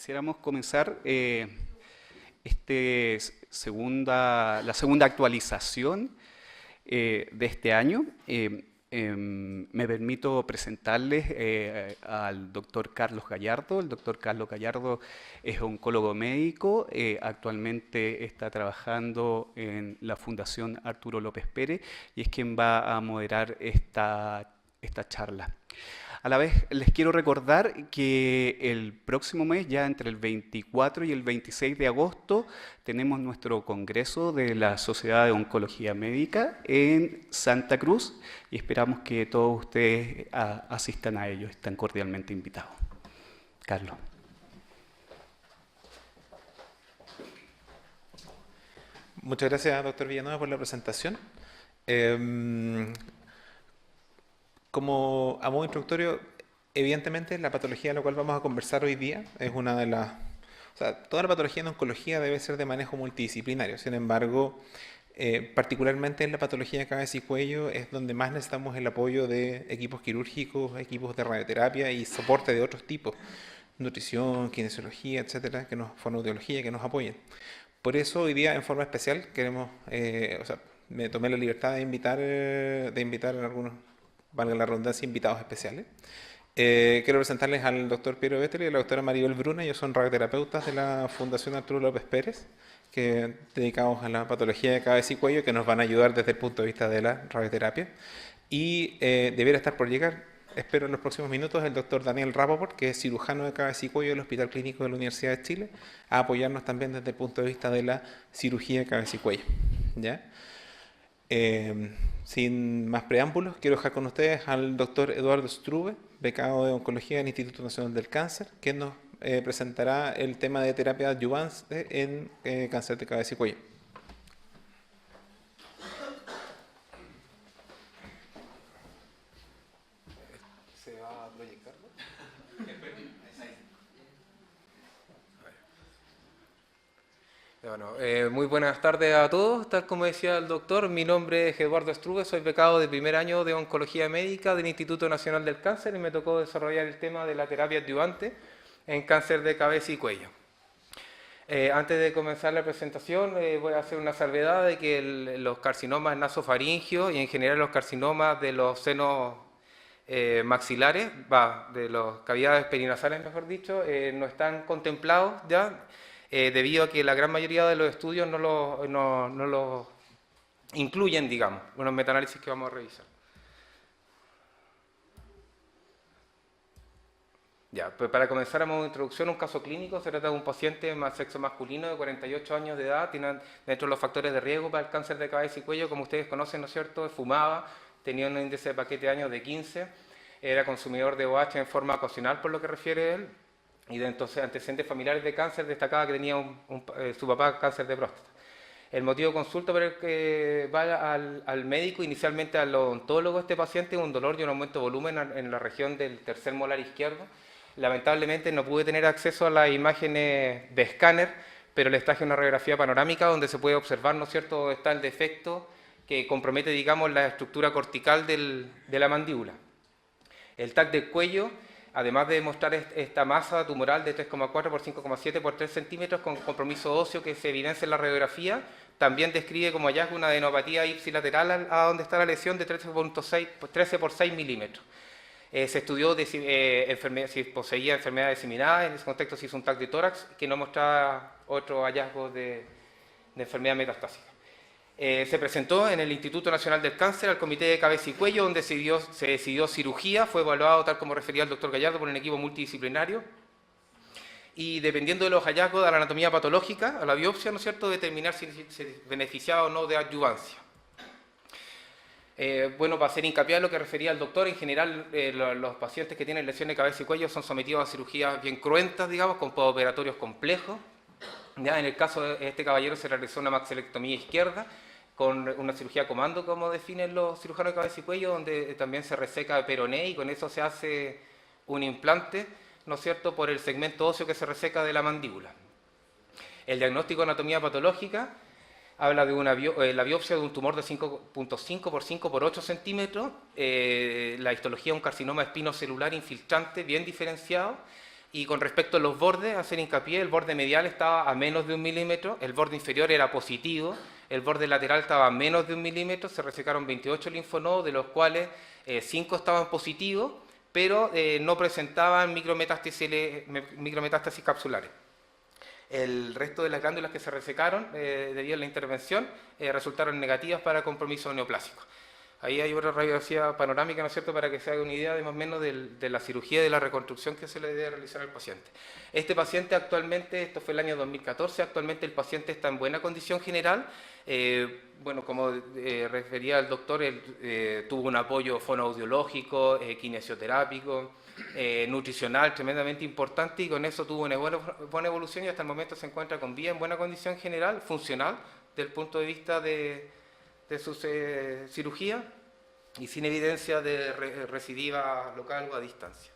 quisiéramos comenzar la segunda actualización de este año. Me permito presentarles al doctor Carlos Gallardo. El doctor Carlos Gallardo es oncólogo médico, actualmente está trabajando en la Fundación Arturo López Pérez y es quien va a moderar esta charla. A la vez les quiero recordar que el próximo mes, ya entre el 24 y el 26 de agosto, tenemos nuestro congreso de la Sociedad de Oncología Médica en Santa Cruz y esperamos que todos ustedes asistan a ello. Están cordialmente invitados. Carlos. Muchas gracias, doctor Villanueva, por la presentación. Como a modo introductorio, evidentemente la patología de la cual vamos a conversar hoy día es una de las... O sea, toda la patología en oncología debe ser de manejo multidisciplinario. Sin embargo, particularmente en la patología de cabeza y cuello es donde más necesitamos el apoyo de equipos quirúrgicos, equipos de radioterapia y soporte de otros tipos, nutrición, kinesiología, etcétera, fonoaudiología, que nos apoyen. Por eso hoy día en forma especial queremos, me tomé la libertad de invitar a algunos, valga la redundancia, invitados especiales. Quiero presentarles al doctor Piero Vettel y a la doctora Maribel Bruna. Ellos son radioterapeutas de la Fundación Arturo López Pérez, que dedicados a la patología de cabeza y cuello, que nos van a ayudar desde el punto de vista de la radioterapia. Y debiera estar por llegar, espero en los próximos minutos, el doctor Daniel Rapoport, que es cirujano de cabeza y cuello del Hospital Clínico de la Universidad de Chile, a apoyarnos también desde el punto de vista de la cirugía de cabeza y cuello. ¿Ya? Sin más preámbulos, quiero dejar con ustedes al doctor Eduardo Strube, becado de Oncología del Instituto Nacional del Cáncer, que nos presentará el tema de terapia adyuvante en cáncer de cabeza y cuello. ¿Se va a proyectar? Bueno, muy buenas tardes a todos. Tal como decía el doctor, mi nombre es Eduardo Strube, soy becado de primer año de Oncología Médica del Instituto Nacional del Cáncer y me tocó desarrollar el tema de la terapia adyuvante en cáncer de cabeza y cuello. Antes de comenzar la presentación, voy a hacer una salvedad de que los carcinomas nasofaringios y en general los carcinomas de los senos maxilares, de las cavidades perinasales, mejor dicho, no están contemplados ya, debido a que la gran mayoría de los estudios no los incluyen, digamos, unos metaanálisis que vamos a revisar. Ya, pues para comenzar a modo de introducción, un caso clínico se trata de un paciente sexo masculino de 48 años de edad, tiene dentro de los factores de riesgo para el cáncer de cabeza y cuello, como ustedes conocen, ¿no es cierto?, fumaba, tenía un índice de paquete de años de 15, era consumidor de OH en forma ocasional por lo que refiere él, y de entonces antecedentes familiares de cáncer destacaba que tenía su papá cáncer de próstata. El motivo de consulta por el que va al médico, inicialmente al odontólogo, este paciente, un dolor y un aumento de volumen en la región del tercer molar izquierdo. Lamentablemente no pude tener acceso a las imágenes de escáner, pero les traje una radiografía panorámica donde se puede observar, ¿no es cierto?, está el defecto que compromete, digamos, la estructura cortical de la mandíbula. El TAC del cuello, además de mostrar esta masa tumoral de 3,4 por 5,7 por 3 centímetros con compromiso óseo que se evidencia en la radiografía, también describe como hallazgo una adenopatía ipsilateral a donde está la lesión de 13 por 6 milímetros. Se estudió si poseía enfermedad diseminada, en ese contexto se hizo un TAC de tórax que no mostraba otro hallazgo de enfermedad metastásica. Se presentó en el Instituto Nacional del Cáncer al Comité de Cabeza y Cuello, donde se decidió cirugía, fue evaluado, tal como refería el doctor Gallardo, por un equipo multidisciplinario, y dependiendo de los hallazgos de la anatomía patológica, a la biopsia, ¿no es cierto?, determinar si se beneficiaba o no de adyuvancia. Bueno, para hacer hincapié a lo que refería el doctor, en general los pacientes que tienen lesiones de cabeza y cuello son sometidos a cirugías bien cruentas, digamos, con postoperatorios complejos. Ya en el caso de este caballero se realizó una maxilectomía izquierda con una cirugía comando, como definen los cirujanos de cabeza y cuello, donde también se reseca el peroné y con eso se hace un implante, ¿no es cierto?, por el segmento óseo que se reseca de la mandíbula. El diagnóstico de anatomía patológica habla de la biopsia de un tumor de 5.5 por 5 por 8 centímetros, la histología de un carcinoma espinocelular infiltrante bien diferenciado Y con respecto a los bordes, hacer hincapié, el borde medial estaba a menos de 1 milímetro, el borde inferior era positivo, el borde lateral estaba a menos de 1 milímetro, se resecaron 28 linfonodos, de los cuales 5 estaban positivos, pero no presentaban micrometástasis capsulares. El resto de las glándulas que se resecaron debido a la intervención resultaron negativas para compromiso neoplásico. Ahí hay otra radiografía panorámica, ¿no es cierto?, para que se haga una idea de más o menos de la cirugía y de la reconstrucción que se le debe realizar al paciente. Este paciente actualmente, esto fue el año 2014, actualmente el paciente está en buena condición general. Bueno, como refería el doctor, él tuvo un apoyo fonoaudiológico, kinesioterápico, nutricional tremendamente importante, y con eso tuvo una buena evolución y hasta el momento se encuentra con vida en buena condición general, funcional, desde el punto de vista de su cirugía y sin evidencia de recidiva local o a distancia.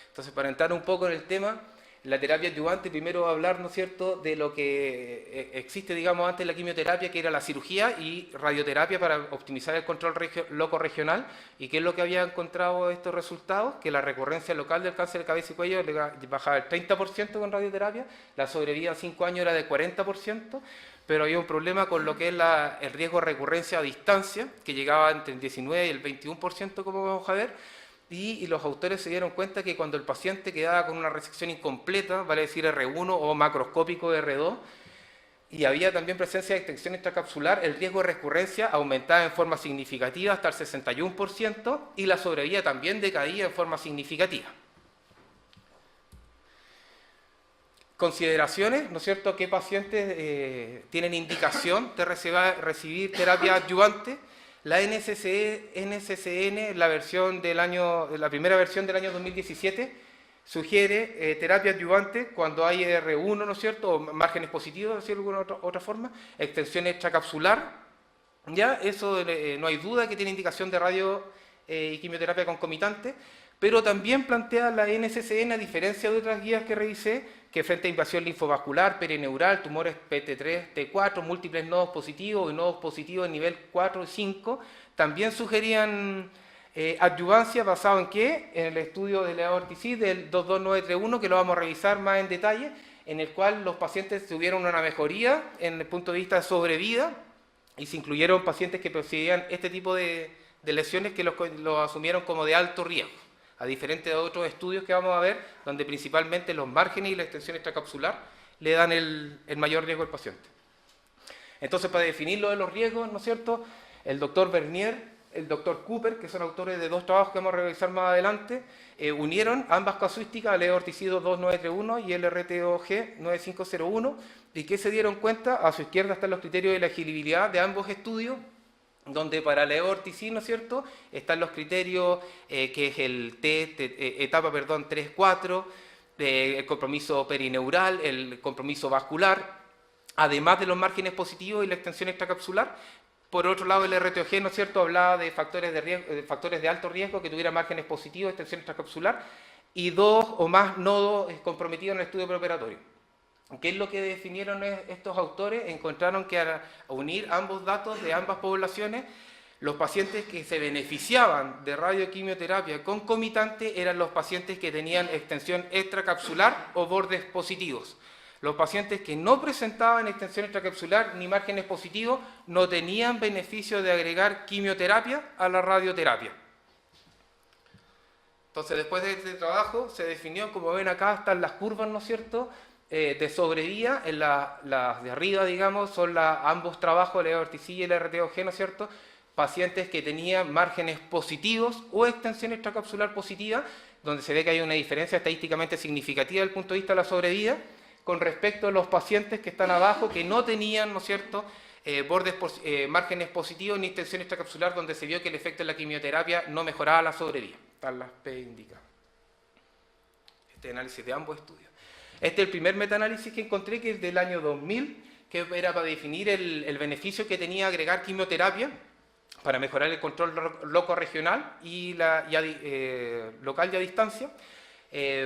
Entonces, para entrar un poco en el tema, la terapia adyuvante, primero hablar, ¿no es cierto?, de lo que existe, digamos, antes de la quimioterapia, que era la cirugía y radioterapia para optimizar el control loco-regional. ¿Y qué es lo que había encontrado estos resultados? Que la recurrencia local del cáncer de cabeza y cuello le bajaba el 30% con radioterapia, la sobrevida a 5 años era de 40%, pero había un problema con lo que es el riesgo de recurrencia a distancia, que llegaba entre el 19 y el 21%, como vamos a ver, y los autores se dieron cuenta que cuando el paciente quedaba con una resección incompleta, vale decir R1 o macroscópico R2, y había también presencia de extensión extracapsular, el riesgo de recurrencia aumentaba en forma significativa hasta el 61%, y la sobrevida también decaía en forma significativa. Consideraciones, ¿no es cierto?, ¿qué pacientes tienen indicación de recibir terapia adyuvante? La NCCN, la primera versión del año 2017, sugiere terapia adyuvante cuando hay R1, ¿no es cierto?, o márgenes positivos, de decirlo de alguna otra forma, extensión extracapsular, ya, eso no hay duda que tiene indicación de radio y quimioterapia concomitante, pero también plantea la NCCN, a diferencia de otras guías que revisé, que frente a invasión linfovascular, perineural, tumores PT3, T4, múltiples nodos positivos y nodos positivos en nivel 4 y 5, también sugerían adyuvancia basado en qué? En el estudio de Leo Ortiz del 22931, que lo vamos a revisar más en detalle, en el cual los pacientes tuvieron una mejoría en el punto de vista de sobrevida y se incluyeron pacientes que poseían este tipo de lesiones que los asumieron como de alto riesgo, a diferencia de otros estudios que vamos a ver, donde principalmente los márgenes y la extensión extracapsular le dan el mayor riesgo al paciente. Entonces, para definir lo de los riesgos, ¿no es cierto?, el doctor Bernier, el doctor Cooper, que son autores de 2 trabajos que vamos a revisar más adelante, unieron ambas casuísticas, el Orticido 2931 y el RTOG 9501, y que se dieron cuenta, a su izquierda están los criterios de la elegibilidad de ambos estudios, donde para la EORTC, ¿no es cierto?, están los criterios que es el etapa 3-4, el compromiso perineural, el compromiso vascular, además de los márgenes positivos y la extensión extracapsular. Por otro lado, el RTOG, ¿no es cierto?, hablaba de factores de alto riesgo que tuvieran márgenes positivos, extensión extracapsular, y 2 o más nodos comprometidos en el estudio preoperatorio. ¿Qué es lo que definieron estos autores? Encontraron que al unir ambos datos de ambas poblaciones, los pacientes que se beneficiaban de radioquimioterapia concomitante eran los pacientes que tenían extensión extracapsular o bordes positivos. Los pacientes que no presentaban extensión extracapsular ni márgenes positivos no tenían beneficio de agregar quimioterapia a la radioterapia. Entonces, después de este trabajo, se definió, como ven acá, están las curvas, ¿no es cierto?, de sobrevida. En las de arriba, digamos, son ambos trabajos, el EORTC y el RTOG, ¿no es cierto?, pacientes que tenían márgenes positivos o extensión extracapsular positiva, donde se ve que hay una diferencia estadísticamente significativa desde el punto de vista de la sobrevida, con respecto a los pacientes que están abajo, que no tenían, ¿no es cierto?, márgenes positivos ni extensión extracapsular, donde se vio que el efecto de la quimioterapia no mejoraba la sobrevida. Están las P indicadas. Este análisis de ambos estudios. Este es el primer metaanálisis que encontré, que es del año 2000, que era para definir el beneficio que tenía agregar quimioterapia para mejorar el control loco-regional y local y a distancia.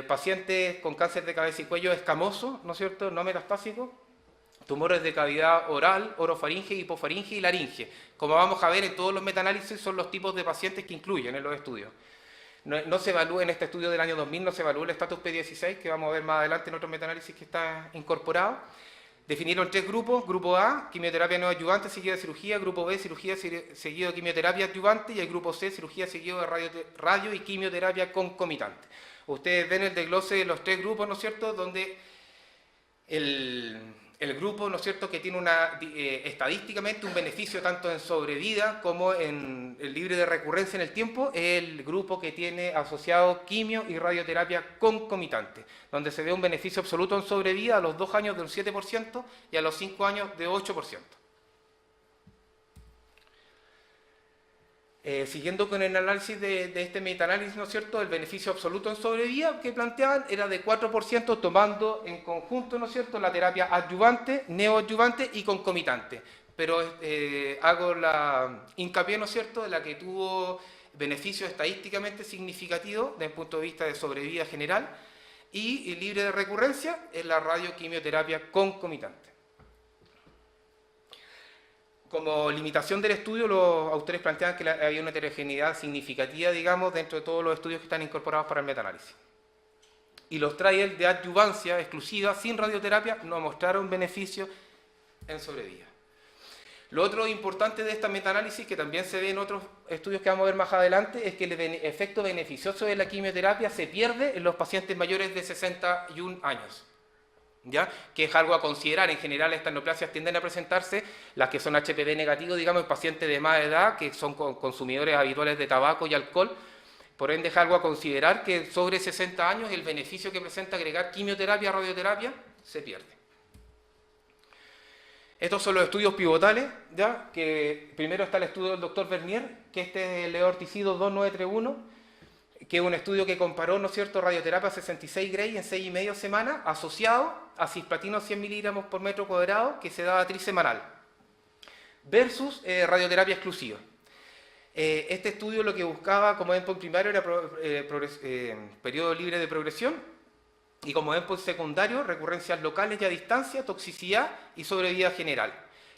Pacientes con cáncer de cabeza y cuello escamoso, ¿no es cierto?, no metastásico, tumores de cavidad oral, orofaringe, hipofaringe y laringe. Como vamos a ver en todos los metaanálisis, son los tipos de pacientes que incluyen en los estudios. No se evalúa en este estudio del año 2000, no se evalúa el estatus P16, que vamos a ver más adelante en otro metaanálisis que está incorporado. Definieron 3 grupos: grupo A, quimioterapia no adyuvante seguido de cirugía; grupo B, cirugía seguido de quimioterapia adyuvante; y el grupo C, cirugía seguido de radio y quimioterapia concomitante. Ustedes ven el desglose de los 3 grupos, ¿no es cierto?, donde el grupo, ¿no es cierto?, que tiene estadísticamente un beneficio tanto en sobrevida como en el libre de recurrencia en el tiempo, es el grupo que tiene asociado quimio y radioterapia concomitante, donde se ve un beneficio absoluto en sobrevida a los 2 años de un 7% y a los 5 años de 8%. Siguiendo con el análisis de este metaanálisis, ¿no es cierto?, el beneficio absoluto en sobrevida que planteaban era de 4%, tomando en conjunto, ¿no es cierto?, la terapia adyuvante, neoadyuvante y concomitante. Pero hago la hincapié, ¿no es cierto?, de la que tuvo beneficio estadísticamente significativo desde el punto de vista de sobrevida general y libre de recurrencia en la radioquimioterapia concomitante. Como limitación del estudio, los autores planteaban que había una heterogeneidad significativa, digamos, dentro de todos los estudios que están incorporados para el metaanálisis. Y los trials de adyuvancia exclusiva sin radioterapia no mostraron beneficio en sobrevida. Lo otro importante de esta metaanálisis, que también se ve en otros estudios que vamos a ver más adelante, es que el efecto beneficioso de la quimioterapia se pierde en los pacientes mayores de 61 años. ¿Ya? Que es algo a considerar. En general estas neoplasias tienden a presentarse, las que son HPV negativos, digamos, en pacientes de más edad, que son consumidores habituales de tabaco y alcohol. Por ende es algo a considerar que sobre 60 años el beneficio que presenta agregar quimioterapia a radioterapia se pierde. Estos son los estudios pivotales, ¿ya? Que primero está el estudio del doctor Vernier, que este es el leorticido 2931, que es un estudio que comparó, ¿no es cierto?, radioterapia 66 Gray en 6,5 semanas, asociado a cisplatino 100 miligramos por metro cuadrado, que se daba trisemanal, versus radioterapia exclusiva. Este estudio lo que buscaba como endpoint primario era periodo libre de progresión, y como endpoint secundario, recurrencias locales y a distancia, toxicidad y sobrevida general.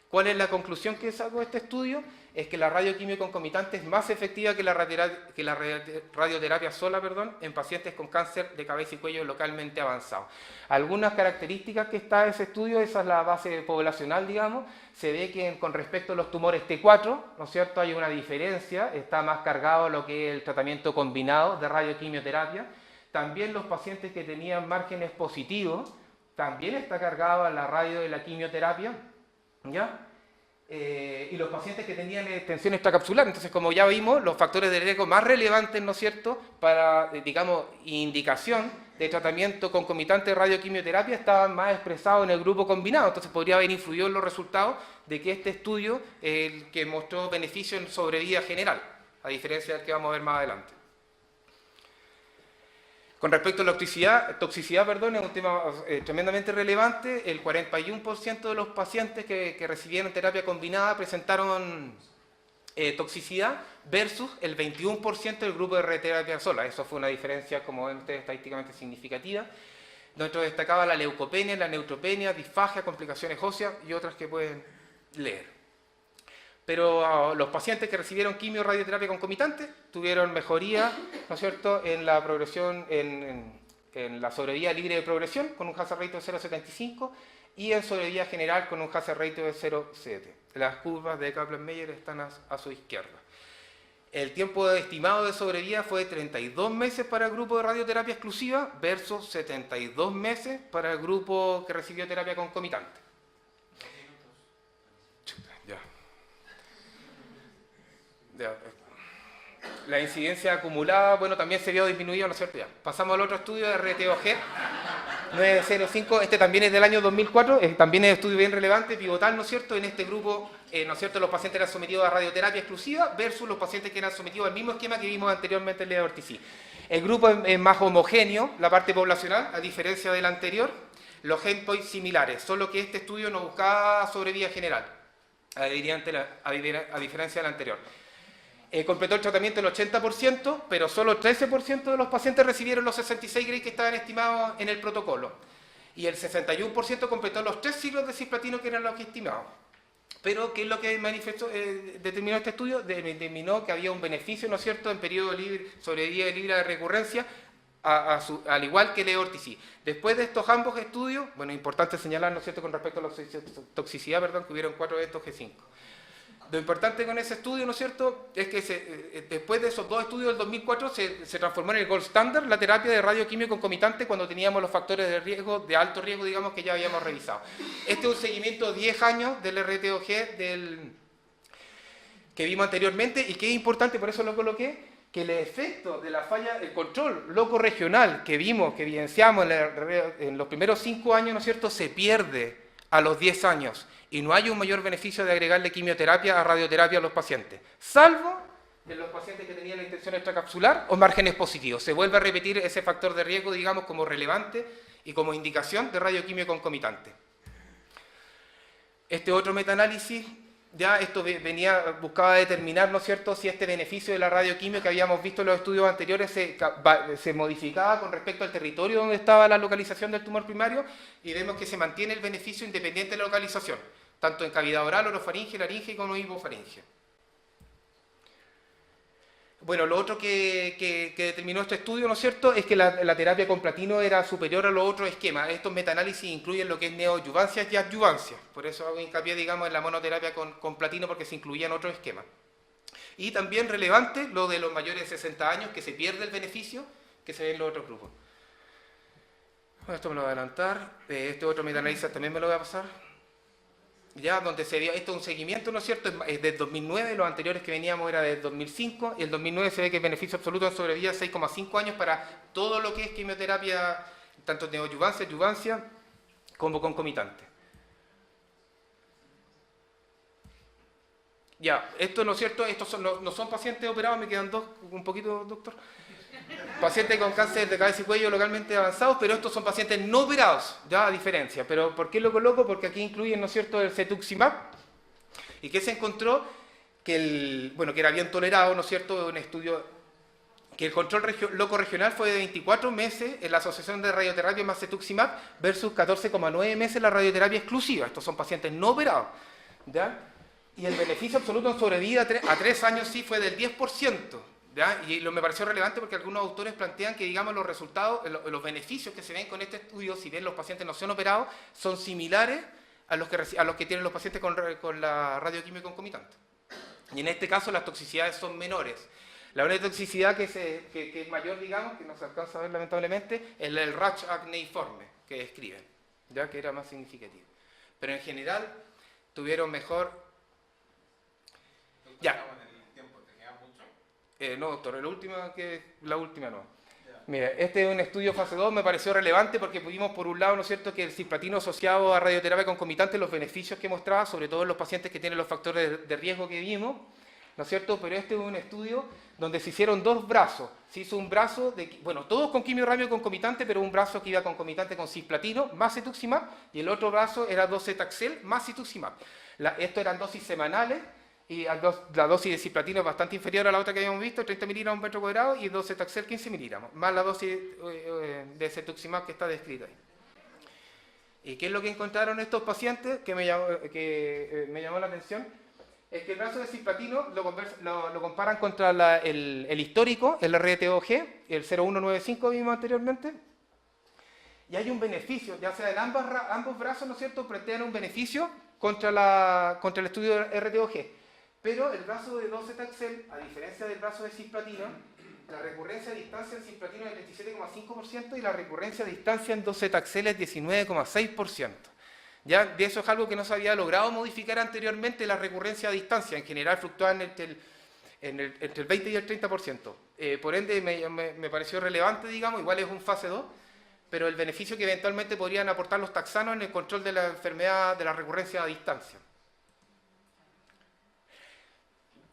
¿Cuál es la conclusión que sacó este estudio? Es que la radioquimio concomitante es más efectiva que la radioterapia sola, en pacientes con cáncer de cabeza y cuello localmente avanzado. Algunas características que está ese estudio, esa es la base poblacional, digamos, se ve que con respecto a los tumores T4, ¿no es cierto?, hay una diferencia, está más cargado lo que es el tratamiento combinado de radioquimioterapia. También los pacientes que tenían márgenes positivos, también está cargado a la radio de la quimioterapia, ¿ya? Y los pacientes que tenían extensión extracapsular. Entonces, como ya vimos, los factores de riesgo más relevantes, ¿no es cierto?, para, digamos, indicación de tratamiento concomitante de radioquimioterapia estaban más expresados en el grupo combinado. Entonces, podría haber influido en los resultados de que este estudio, el que mostró beneficio en sobrevida general, a diferencia del que vamos a ver más adelante. Con respecto a la toxicidad, es un tema tremendamente relevante. El 41% de los pacientes que recibieron terapia combinada presentaron toxicidad versus el 21% del grupo de terapia sola. Eso fue una diferencia, como ven ustedes, estadísticamente significativa. Donde destacaba la leucopenia, la neutropenia, disfagia, complicaciones óseas y otras que pueden leer. Pero los pacientes que recibieron quimio radioterapia concomitante tuvieron mejoría, ¿no es cierto?, en la progresión, en la sobrevida libre de progresión, con un hazard ratio de 0,75, y en sobrevida general con un hazard ratio de 0,7. Las curvas de Kaplan-Meier están a su izquierda. El tiempo estimado de sobrevida fue de 32 meses para el grupo de radioterapia exclusiva versus 72 meses para el grupo que recibió terapia concomitante. La incidencia acumulada, también se vio disminuida, ¿no es cierto? Ya. Pasamos al otro estudio de RTOG 905, este también es del año 2004, también es un estudio bien relevante, pivotal, ¿no es cierto? En este grupo, ¿no es cierto?, los pacientes eran sometidos a radioterapia exclusiva versus los pacientes que eran sometidos al mismo esquema que vimos anteriormente en el Ortici. El grupo es más homogéneo, la parte poblacional, a diferencia del anterior, los endpoints similares, solo que este estudio no buscaba sobrevida general, a diferencia del anterior. Completó el tratamiento el 80%, pero solo el 13% de los pacientes recibieron los 66 Gray que estaban estimados en el protocolo. Y el 61% completó los 3 ciclos de cisplatino que eran los que estimados. Pero, ¿qué es lo que determinó este estudio? Determinó que había un beneficio, ¿no es cierto?, en periodo libre, sobrevida libre de recurrencia, al igual que el Eortici. Después de estos ambos estudios, bueno, importante señalar, ¿no es cierto?, con respecto a la toxicidad, perdón, que hubieron 4 eventos G5. Lo importante con ese estudio, ¿no es cierto?, es que después de esos 2 estudios del 2004 se transformó en el gold standard la terapia de radioquimio concomitante cuando teníamos los factores de riesgo, de alto riesgo, digamos, que ya habíamos revisado. Este es un seguimiento de 10 años del RTOG que vimos anteriormente y que es importante, por eso lo coloqué, que el efecto de la falla, el control loco regional que vimos, que evidenciamos en los primeros 5 años, ¿no es cierto?, se pierde a los 10 años. Y no hay un mayor beneficio de agregarle quimioterapia a radioterapia a los pacientes, salvo en los pacientes que tenían la intención extracapsular o márgenes positivos. Se vuelve a repetir ese factor de riesgo, digamos, como relevante y como indicación de radioquimio concomitante. Este otro metaanálisis, ya esto buscaba determinar, ¿no es cierto?, si este beneficio de la radioquimio que habíamos visto en los estudios anteriores se modificaba con respecto al territorio donde estaba la localización del tumor primario, y vemos que se mantiene el beneficio independiente de la localización, tanto en cavidad oral, orofaringe, laringe como hipofaringe. Bueno, lo otro que determinó este estudio, ¿no es cierto?, es que la terapia con platino era superior a los otros esquemas. Estos metaanálisis incluyen lo que es neoadyuvancia y adyuvancia. Por eso hago hincapié, digamos, en la monoterapia con platino, porque se incluían otros esquemas. Y también relevante lo de los mayores de 60 años, que se pierde el beneficio que se ve en los otros grupos. Bueno, esto me lo voy a adelantar. Este otro metaanálisis también me lo voy a pasar. Ya, donde se vio, esto es un seguimiento, ¿no es cierto?, es del 2009, los anteriores que veníamos era del 2005, y el 2009 se ve que el beneficio absoluto en sobrevida es 6,5 años para todo lo que es quimioterapia, tanto neoadyuvancia, adyuvancia, como concomitante. Ya, esto, ¿no es cierto?, estos no son pacientes operados, me quedan 2, un poquito, doctor. Pacientes con cáncer de cabeza y cuello localmente avanzados, pero estos son pacientes no operados, ya a diferencia. Pero ¿por qué lo coloco? Porque aquí incluyen, ¿no es cierto?, el cetuximab, y que se encontró que que era bien tolerado, ¿no es cierto?, un estudio que el control loco regional fue de 24 meses en la asociación de radioterapia más cetuximab versus 14,9 meses la radioterapia exclusiva. Estos son pacientes no operados, ¿ya? Y el beneficio absoluto en sobrevida a 3 años sí fue del 10%. ¿Ya? Y me pareció relevante porque algunos autores plantean que, digamos, los resultados, los beneficios que se ven con este estudio, si bien los pacientes no son operados, son similares a los que tienen los pacientes con la radioquimio concomitante. Y en este caso las toxicidades son menores. La única toxicidad que es mayor, digamos, que no se alcanza a ver lamentablemente, es el rash acneiforme que describen, ya que era más significativo. Pero en general tuvieron mejor... Ya. No, doctor, la última no. Mira, este es un estudio fase 2, me pareció relevante porque pudimos, por un lado, ¿no es cierto?, que el cisplatino asociado a radioterapia concomitante, los beneficios que mostraba, sobre todo en los pacientes que tienen los factores de riesgo que vimos, ¿no es cierto? Pero este es un estudio donde se hicieron 2 brazos. Se hizo un brazo, todos con quimioterapia concomitante, pero un brazo que iba concomitante con cisplatino más cetuximab, y el otro brazo era docetaxel más cetuximab. Esto eran dosis semanales, y la dosis de cisplatino es bastante inferior a la otra que habíamos visto, 30 miligramos por metro cuadrado, y docetaxel 15 miligramos, más la dosis de cetuximab que está descrita ahí. ¿Y qué es lo que encontraron estos pacientes que me llamó la atención? Es que el brazo de cisplatino lo comparan contra el histórico, el RTOG, el 0195 vimos anteriormente, y hay un beneficio, ya sea en ambos brazos, ¿no es cierto?, plantean un beneficio contra el estudio de RTOG. Pero el brazo de docetaxel, a diferencia del brazo de cisplatino, la recurrencia de distancia en cisplatino es del 27,5% y la recurrencia de distancia en docetaxel es 19,6%. Ya, de eso es algo que no se había logrado modificar anteriormente, la recurrencia a distancia. En general fluctuaban entre el 20 y el 30%. Por ende, me pareció relevante, digamos, igual es un fase 2, pero el beneficio que eventualmente podrían aportar los taxanos en el control de la enfermedad de la recurrencia a distancia.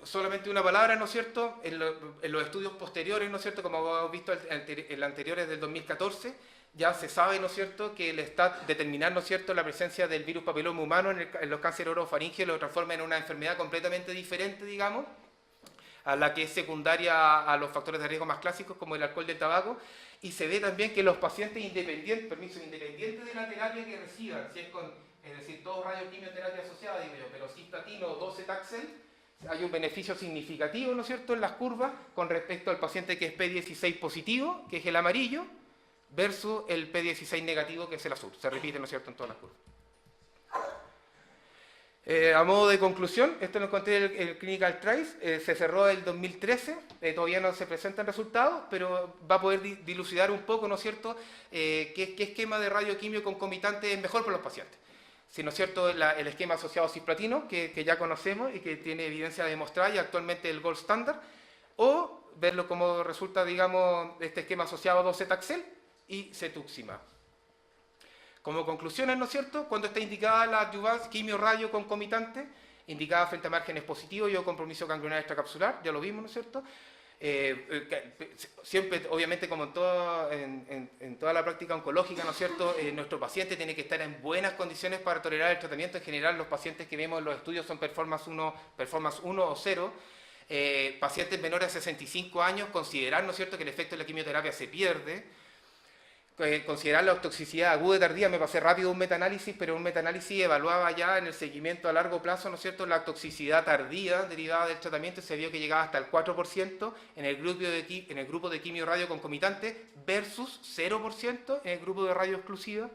Solamente una palabra, ¿no es cierto?, en los estudios posteriores, ¿no es cierto?, como hemos visto en los anteriores del 2014, ya se sabe, ¿no es cierto?, que el STAT determinar, ¿no es cierto?, la presencia del virus papiloma humano en los cánceres orofaringeos lo transforma en una enfermedad completamente diferente, digamos, a la que es secundaria a los factores de riesgo más clásicos como el alcohol y el tabaco, y se ve también que los pacientes independientes de la terapia que reciban, si es con es decir, todo radioquimioterapia asociada, digo yo, pero cisplatino o docetaxel, hay un beneficio significativo, ¿no es cierto?, en las curvas con respecto al paciente que es P16 positivo, que es el amarillo, versus el P16 negativo, que es el azul. Se repite, ¿no es cierto?, en todas las curvas. A modo de conclusión, esto lo encontré en el Clinical Trials, se cerró el 2013, todavía no se presentan resultados, pero va a poder dilucidar un poco, ¿no es cierto?, qué esquema de radioquimio concomitante es mejor para los pacientes. Si, ¿no es cierto?, el esquema asociado cisplatino, que ya conocemos y que tiene evidencia demostrada y actualmente el gold standard, o verlo como resulta, digamos, de este esquema asociado a docetaxel y cetuximab. Como conclusiones, ¿no es cierto?, cuando está indicada la adjuvancia quimio-radio concomitante, indicada frente a márgenes positivos y o compromiso ganglionar extracapsular, ya lo vimos, ¿no es cierto? Siempre, obviamente, como en toda la práctica oncológica, ¿no es cierto?, nuestro paciente tiene que estar en buenas condiciones para tolerar el tratamiento. En general, los pacientes que vemos en los estudios son performance 1 o 0. Pacientes menores a 65 años, considerar, ¿no es cierto?, que el efecto de la quimioterapia se pierde. Considerar la toxicidad aguda y tardía, me pasé rápido un metaanálisis, pero un metaanálisis evaluaba ya en el seguimiento a largo plazo, ¿no es cierto?, la toxicidad tardía derivada del tratamiento, y se vio que llegaba hasta el 4% en el grupo de quimio radio concomitante versus 0% en el grupo de radio exclusiva.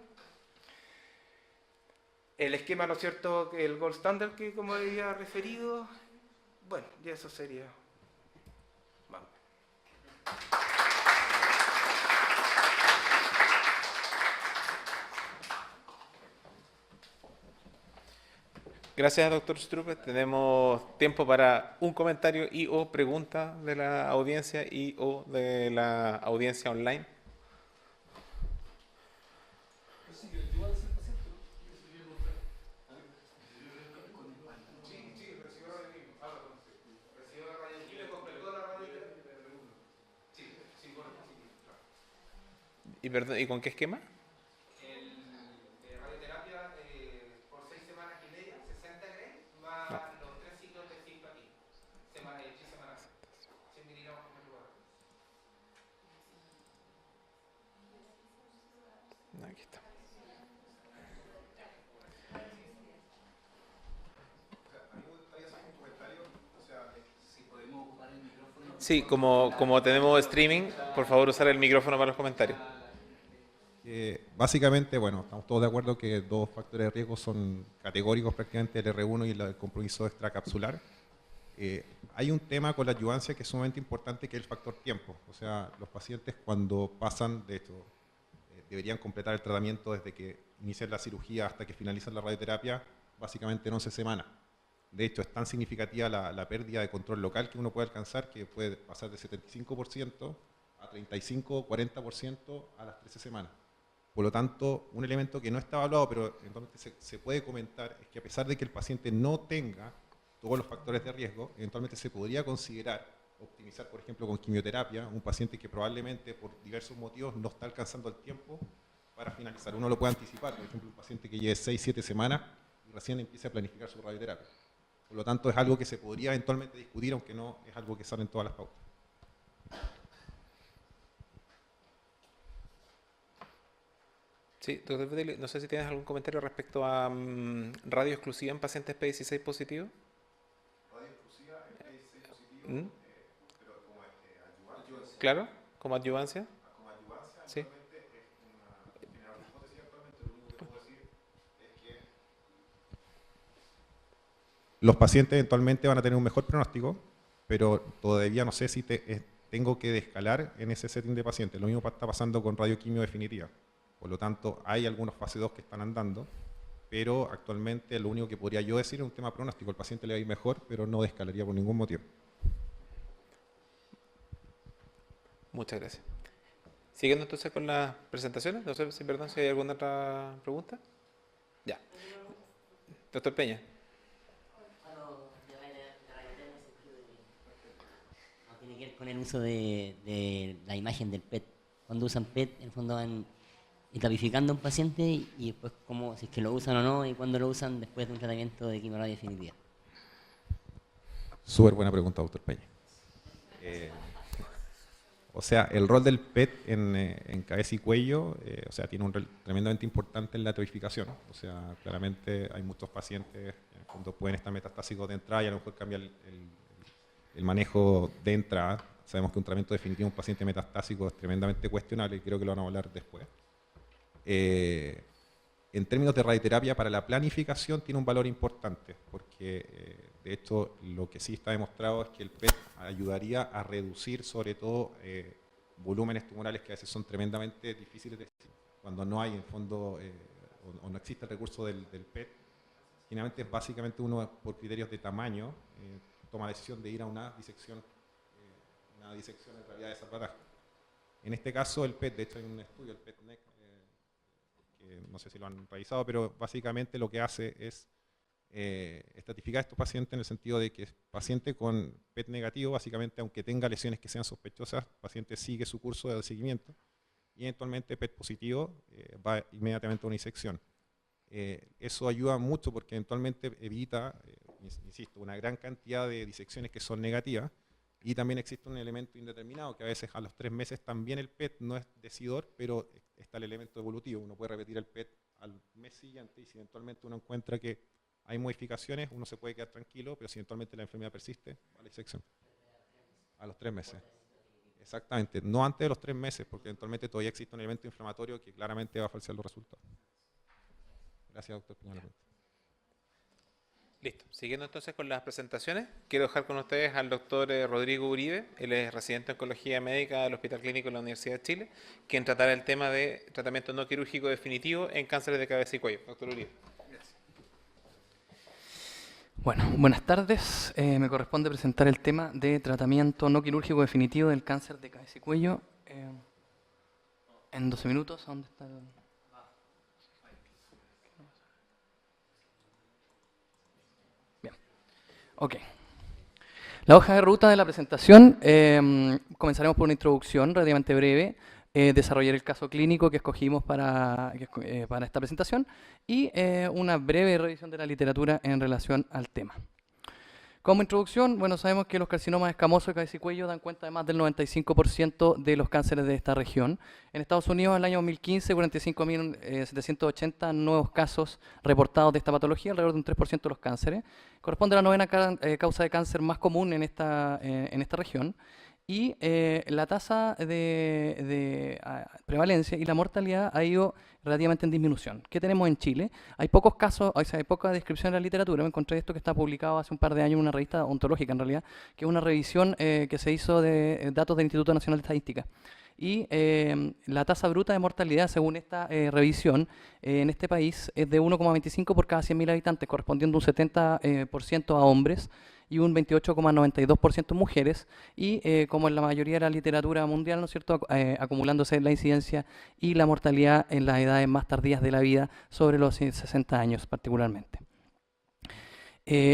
El esquema, ¿no es cierto?, el gold standard que como había referido, bueno, ya eso sería. Vamos. Gracias, doctor Struve. Tenemos tiempo para un comentario y o pregunta de la audiencia y o de la audiencia online. ¿Y con qué esquema? Radioterapia por 6 semanas y media, 60 Gray, más los 3 ciclos de cisplatino, semanales, 100 miligramos por metro cuadrado. Aquí está. Sí, como tenemos streaming, por favor usar el micrófono para los comentarios. Básicamente, bueno, estamos todos de acuerdo que dos factores de riesgo son categóricos prácticamente, el R1 y el compromiso extracapsular. Hay un tema con la adyuvancia que es sumamente importante, que es el factor tiempo. O sea, los pacientes cuando pasan, de esto, deberían completar el tratamiento desde que inician la cirugía hasta que finalizan la radioterapia, básicamente en 11 semanas. De hecho, es tan significativa la pérdida de control local que uno puede alcanzar, que puede pasar de 75% a 35 40% a las 13 semanas. Por lo tanto, un elemento que no está evaluado, pero eventualmente se puede comentar, es que a pesar de que el paciente no tenga todos los factores de riesgo, eventualmente se podría considerar optimizar, por ejemplo, con quimioterapia, un paciente que probablemente por diversos motivos no está alcanzando el tiempo para finalizar. Uno lo puede anticipar, por ejemplo, un paciente que lleve 6-7 semanas y recién empiece a planificar su radioterapia. Por lo tanto, es algo que se podría eventualmente discutir, aunque no es algo que sale en todas las pautas. Sí, doctor Fedeli, no sé si tienes algún comentario respecto a radio exclusiva en pacientes P16 positivos. Radio exclusiva en P16 positivo, pero como adyuvancia. Claro, como adyuvancia. Como adyuvancia, Sí. actualmente es una general hipótesis. Actualmente lo único que puedo decir es que los pacientes eventualmente van a tener un mejor pronóstico, pero todavía no sé si tengo que descalar en ese setting de pacientes. Lo mismo está pasando con radioquimio definitiva. Por lo tanto, hay algunos fase 2 que están andando, pero actualmente lo único que podría yo decir es un tema pronóstico. El paciente le va a ir mejor, pero no descalaría por ningún motivo. Muchas gracias. Siguiendo entonces con las presentaciones, no sé si, perdón, si hay alguna otra pregunta. Ya. Doctor Peña. No tiene que ver con el uso de la imagen del PET. Cuando usan PET, en el fondo van etapificando a un paciente y después cómo, si es que lo usan o no, y cuándo lo usan después de un tratamiento de quimioterapia definitiva. Súper buena pregunta, doctor Peña. O sea, el rol del PET en cabeza y cuello, o sea, tiene un rol tremendamente importante en la tipificación. O sea, claramente hay muchos pacientes que en el fondo pueden estar metastásicos de entrada y a lo mejor cambia el manejo de entrada. Sabemos que un tratamiento definitivo de un paciente metastásico es tremendamente cuestionable y creo que lo van a hablar después. En términos de radioterapia, para la planificación tiene un valor importante, porque de hecho lo que sí está demostrado es que el PET ayudaría a reducir sobre todo volúmenes tumorales que a veces son tremendamente difíciles de decir. Cuando no hay en fondo o no existe el recurso del PET, generalmente es básicamente uno por criterios de tamaño toma la decisión de ir a una disección en realidad de salvataje. En este caso el PET, de hecho hay un estudio, el PET-NEC, que no sé si lo han revisado, pero básicamente lo que hace es estratificar a estos pacientes en el sentido de que el paciente con PET negativo, básicamente aunque tenga lesiones que sean sospechosas, el paciente sigue su curso de seguimiento y eventualmente PET positivo va inmediatamente a una disección. Eso ayuda mucho porque eventualmente evita, insisto, una gran cantidad de disecciones que son negativas. Y también existe un elemento indeterminado, que a veces a los 3 meses también el PET no es decidor, pero está el elemento evolutivo. Uno puede repetir el PET al mes siguiente y si eventualmente uno encuentra que hay modificaciones, uno se puede quedar tranquilo, pero si eventualmente la enfermedad persiste, va a la disección. A los 3 meses. Exactamente, no antes de los 3 meses, porque eventualmente todavía existe un elemento inflamatorio que claramente va a falsear los resultados. Gracias, doctor Piñera. Listo. Siguiendo entonces con las presentaciones, quiero dejar con ustedes al doctor Rodrigo Uribe. Él es residente en Oncología Médica del Hospital Clínico de la Universidad de Chile, quien tratará el tema de tratamiento no quirúrgico definitivo en cánceres de cabeza y cuello. Doctor Uribe. Gracias. Bueno, buenas tardes. Me corresponde presentar el tema de tratamiento no quirúrgico definitivo del cáncer de cabeza y cuello. En 12 minutos, ¿dónde está el...? Ok. La hoja de ruta de la presentación, comenzaremos por una introducción relativamente breve, desarrollar el caso clínico que escogimos para esta presentación y una breve revisión de la literatura en relación al tema. Como introducción, bueno, sabemos que los carcinomas escamosos de cabeza y cuello dan cuenta de más del 95% de los cánceres de esta región. En Estados Unidos, en el año 2015, 45.780 nuevos casos reportados de esta patología, alrededor de un 3% de los cánceres. Corresponde a la 9ª causa de cáncer más común en esta región. Y la tasa de prevalencia y la mortalidad ha ido relativamente en disminución. ¿Qué tenemos en Chile? Hay pocos casos, o sea, hay poca descripción en la literatura. Me encontré esto que está publicado hace un par de años en una revista ontológica, en realidad, que es una revisión que se hizo de datos del Instituto Nacional de Estadística. Y la tasa bruta de mortalidad, según esta revisión, en este país es de 1,25 por cada 100.000 habitantes, correspondiendo un 70% a hombres y un 28,92% mujeres, y como en la mayoría de la literatura mundial, ¿no es cierto?, acumulándose la incidencia y la mortalidad en las edades más tardías de la vida, sobre los 60 años particularmente.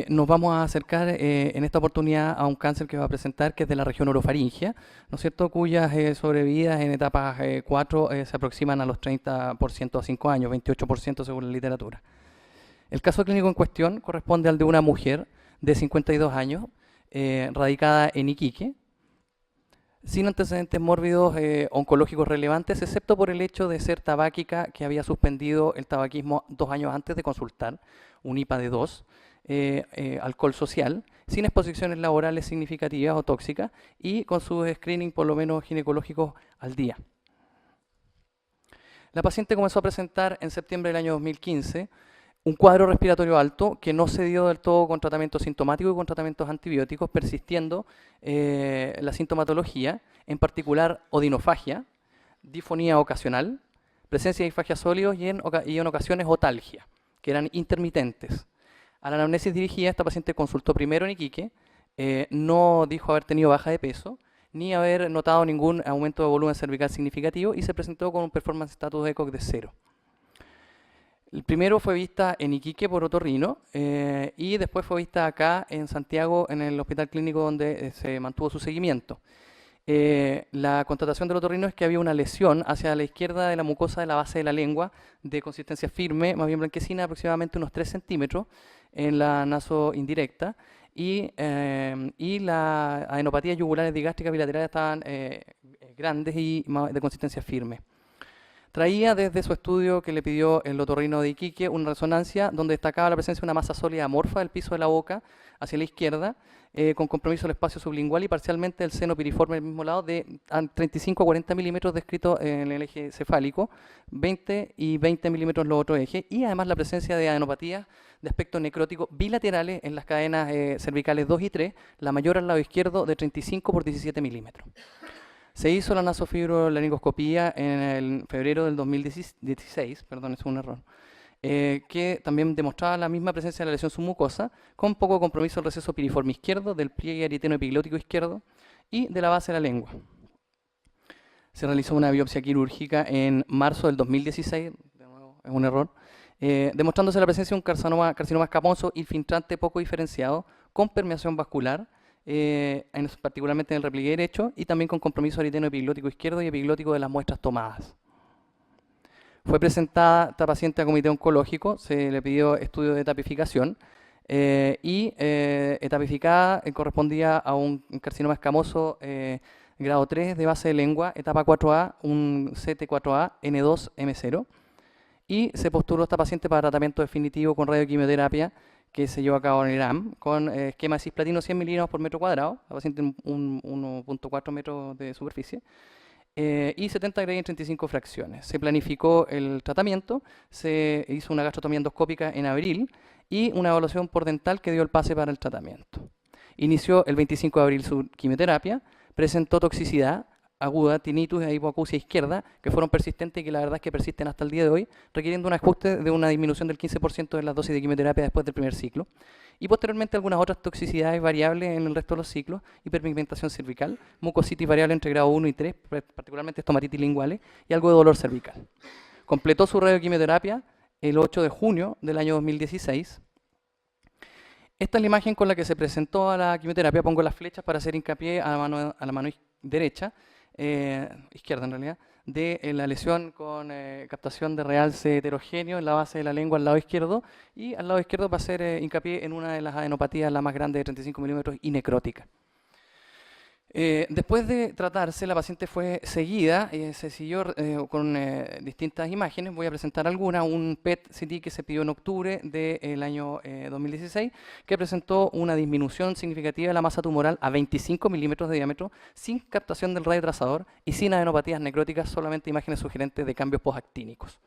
Nos vamos a acercar en esta oportunidad a un cáncer que va a presentar, que es de la región orofaringea, ¿no es cierto?, cuyas sobrevividas en etapas 4 se aproximan a los 30% a 5 años, 28% según la literatura. El caso clínico en cuestión corresponde al de una mujer de 52 años, radicada en Iquique, sin antecedentes mórbidos oncológicos relevantes, excepto por el hecho de ser tabáquica, que había suspendido el tabaquismo 2 años antes de consultar, un IPA de 2, alcohol social, sin exposiciones laborales significativas o tóxicas, y con sus screening por lo menos ginecológicos al día. La paciente comenzó a presentar en septiembre del año 2015 un cuadro respiratorio alto que no se dio del todo con tratamiento sintomático y con tratamientos antibióticos, persistiendo la sintomatología, en particular odinofagia, disfonía ocasional, presencia de disfagia sólidos y en ocasiones otalgia, que eran intermitentes. A la anamnesis dirigida, esta paciente consultó primero en Iquique, no dijo haber tenido baja de peso, ni haber notado ningún aumento de volumen cervical significativo, y se presentó con un performance status ECOG de 0. El primero fue vista en Iquique por otorrino y después fue vista acá en Santiago, en el Hospital Clínico, donde se mantuvo su seguimiento. La constatación del otorrino es que había una lesión hacia la izquierda de la mucosa de la base de la lengua, de consistencia firme, más bien blanquecina, aproximadamente unos 3 centímetros en la naso indirecta, y la adenopatía yugular epigástrica bilateral estaban grandes y de consistencia firme. Traía desde su estudio que le pidió el otorrino de Iquique una resonancia donde destacaba la presencia de una masa sólida amorfa del piso de la boca hacia la izquierda, con compromiso del espacio sublingual y parcialmente el seno piriforme del mismo lado de 35 a 40 milímetros descrito en el eje cefálico, 20 y 20 milímetros en los otros ejes, y además la presencia de adenopatías de aspecto necrótico bilaterales en las cadenas cervicales 2 y 3, la mayor al lado izquierdo de 35 por 17 milímetros. Se hizo la nasofibrolaringoscopía en el febrero del 2016, perdón, es un error, que también demostraba la misma presencia de la lesión submucosa, con poco compromiso del receso piriforme izquierdo, del pliegue arieteno epiglótico izquierdo y de la base de la lengua. Se realizó una biopsia quirúrgica en marzo del 2016, de nuevo es un error, demostrándose la presencia de un carcinoma escamoso infiltrante poco diferenciado, con permeación vascular, particularmente en el repliegue derecho, y también con compromiso arieteno epiglótico izquierdo y epiglótico de las muestras tomadas. Fue presentada esta paciente a comité oncológico, se le pidió estudio de tapificación y etapificada correspondía a un carcinoma escamoso grado 3 de base de lengua, etapa 4A, un CT4A N2M0, y se postuló esta paciente para tratamiento definitivo con radioquimioterapia que se llevó a cabo en el IRAM, con esquema de cisplatino 100 miligramos por metro cuadrado, la paciente en 1.4 metros de superficie, y 70 grados en 35 fracciones. Se planificó el tratamiento, se hizo una gastrotomía endoscópica en abril y una evaluación por dental que dio el pase para el tratamiento. Inició el 25 de abril su quimioterapia, presentó toxicidad aguda, tinnitus e hipoacusia izquierda, que fueron persistentes y que la verdad es que persisten hasta el día de hoy, requiriendo un ajuste de una disminución del 15% de las dosis de quimioterapia después del primer ciclo. Y posteriormente algunas otras toxicidades variables en el resto de los ciclos, hiperpigmentación cervical, mucositis variable entre grado 1 y 3, particularmente estomatitis linguales, y algo de dolor cervical. Completó su radioquimioterapia el 8 de junio del año 2016. Esta es la imagen con la que se presentó a la quimioterapia. Pongo las flechas para hacer hincapié a la mano derecha, izquierda en realidad, de la lesión con captación de realce heterogéneo en la base de la lengua al lado izquierdo, y al lado izquierdo va a hacer hincapié en una de las adenopatías, la más grande de 35 milímetros y necrótica. Después de tratarse, la paciente fue seguida, se siguió con distintas imágenes. Voy a presentar algunas. Un PET-CT que se pidió en octubre del año 2016, que presentó una disminución significativa de la masa tumoral a 25 milímetros de diámetro, sin captación del radiotrazador y sin adenopatías necróticas, solamente imágenes sugerentes de cambios postactínicos.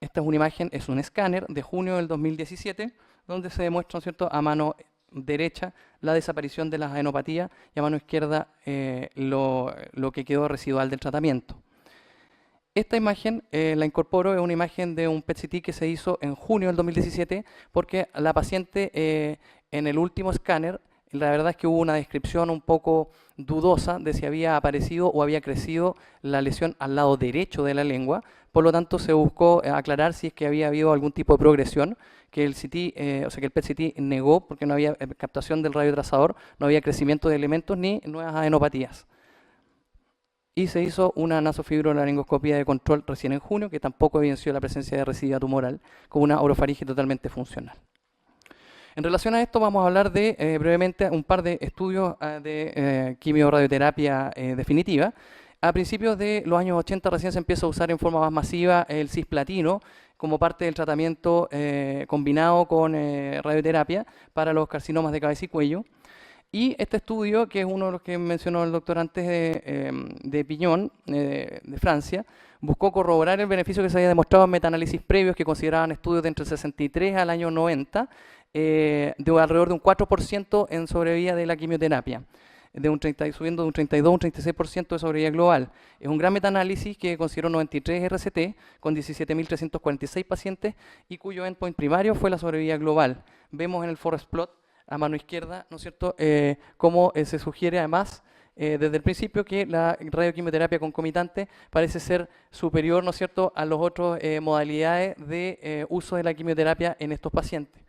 Esta es una imagen, es un escáner de junio del 2017, donde se demuestra, ¿no es cierto?, a mano derecha la desaparición de las adenopatías y a mano izquierda lo que quedó residual del tratamiento. Esta imagen la incorporo, es una imagen de un PET-CT que se hizo en junio del 2017, porque la paciente en el último escáner, la verdad es que hubo una descripción un poco dudosa de si había aparecido o había crecido la lesión al lado derecho de la lengua. Por lo tanto, se buscó aclarar si es que había habido algún tipo de progresión, que el CT, o sea que el PET-CT negó, porque no había captación del radiotrazador, no había crecimiento de elementos ni nuevas adenopatías. Y se hizo una nasofibrolaringoscopía de control recién en junio, que tampoco evidenció la presencia de residuo tumoral, con una orofaringe totalmente funcional. En relación a esto vamos a hablar de brevemente un par de estudios de quimioradioterapia definitiva. A principios de los años 80 recién se empieza a usar en forma más masiva el cisplatino como parte del tratamiento combinado con radioterapia para los carcinomas de cabeza y cuello. Y este estudio, que es uno de los que mencionó el doctor antes de Piñón, de Francia, buscó corroborar el beneficio que se había demostrado en metaanálisis previos que consideraban estudios de entre el 63 al año 90, de alrededor de un 4% en sobrevida de la quimioterapia, subiendo de un 32 a un 36% de sobrevida global. Es un gran metaanálisis que consideró 93 RCT con 17.346 pacientes y cuyo endpoint primario fue la sobrevida global. Vemos en el forest plot a mano izquierda, ¿no es cierto?, cómo se sugiere además desde el principio que la radioquimioterapia concomitante parece ser superior, ¿no es cierto?, a las otras modalidades de uso de la quimioterapia en estos pacientes.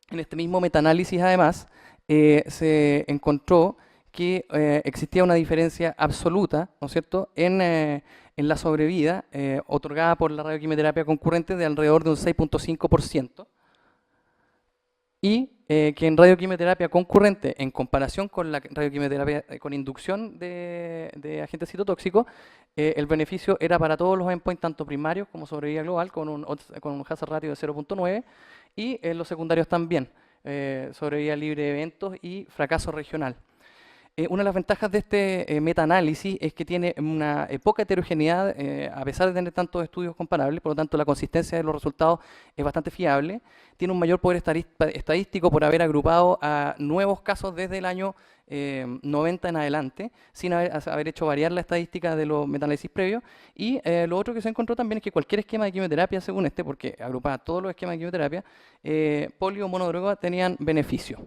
En este mismo metaanálisis, además, se encontró que existía una diferencia absoluta, ¿no es cierto?, en la sobrevida otorgada por la radioquimioterapia concurrente de alrededor de un 6.5%. y que en radioquimioterapia concurrente, en comparación con la radioquimioterapia con inducción de agentes citotóxicos, el beneficio era para todos los endpoints, tanto primarios como sobrevida global, con un hazard ratio de 0.9, y los secundarios también, sobrevida libre de eventos y fracaso regional. Una de las ventajas de este metaanálisis es que tiene una poca heterogeneidad, a pesar de tener tantos estudios comparables, por lo tanto la consistencia de los resultados es bastante fiable. Tiene un mayor poder estadístico por haber agrupado a nuevos casos desde el año 90 en adelante, sin haber hecho variar la estadística de los metaanálisis previos. Y lo otro que se encontró también es que cualquier esquema de quimioterapia, según este, porque agrupaba todos los esquemas de quimioterapia, polio o monodroga tenían beneficio.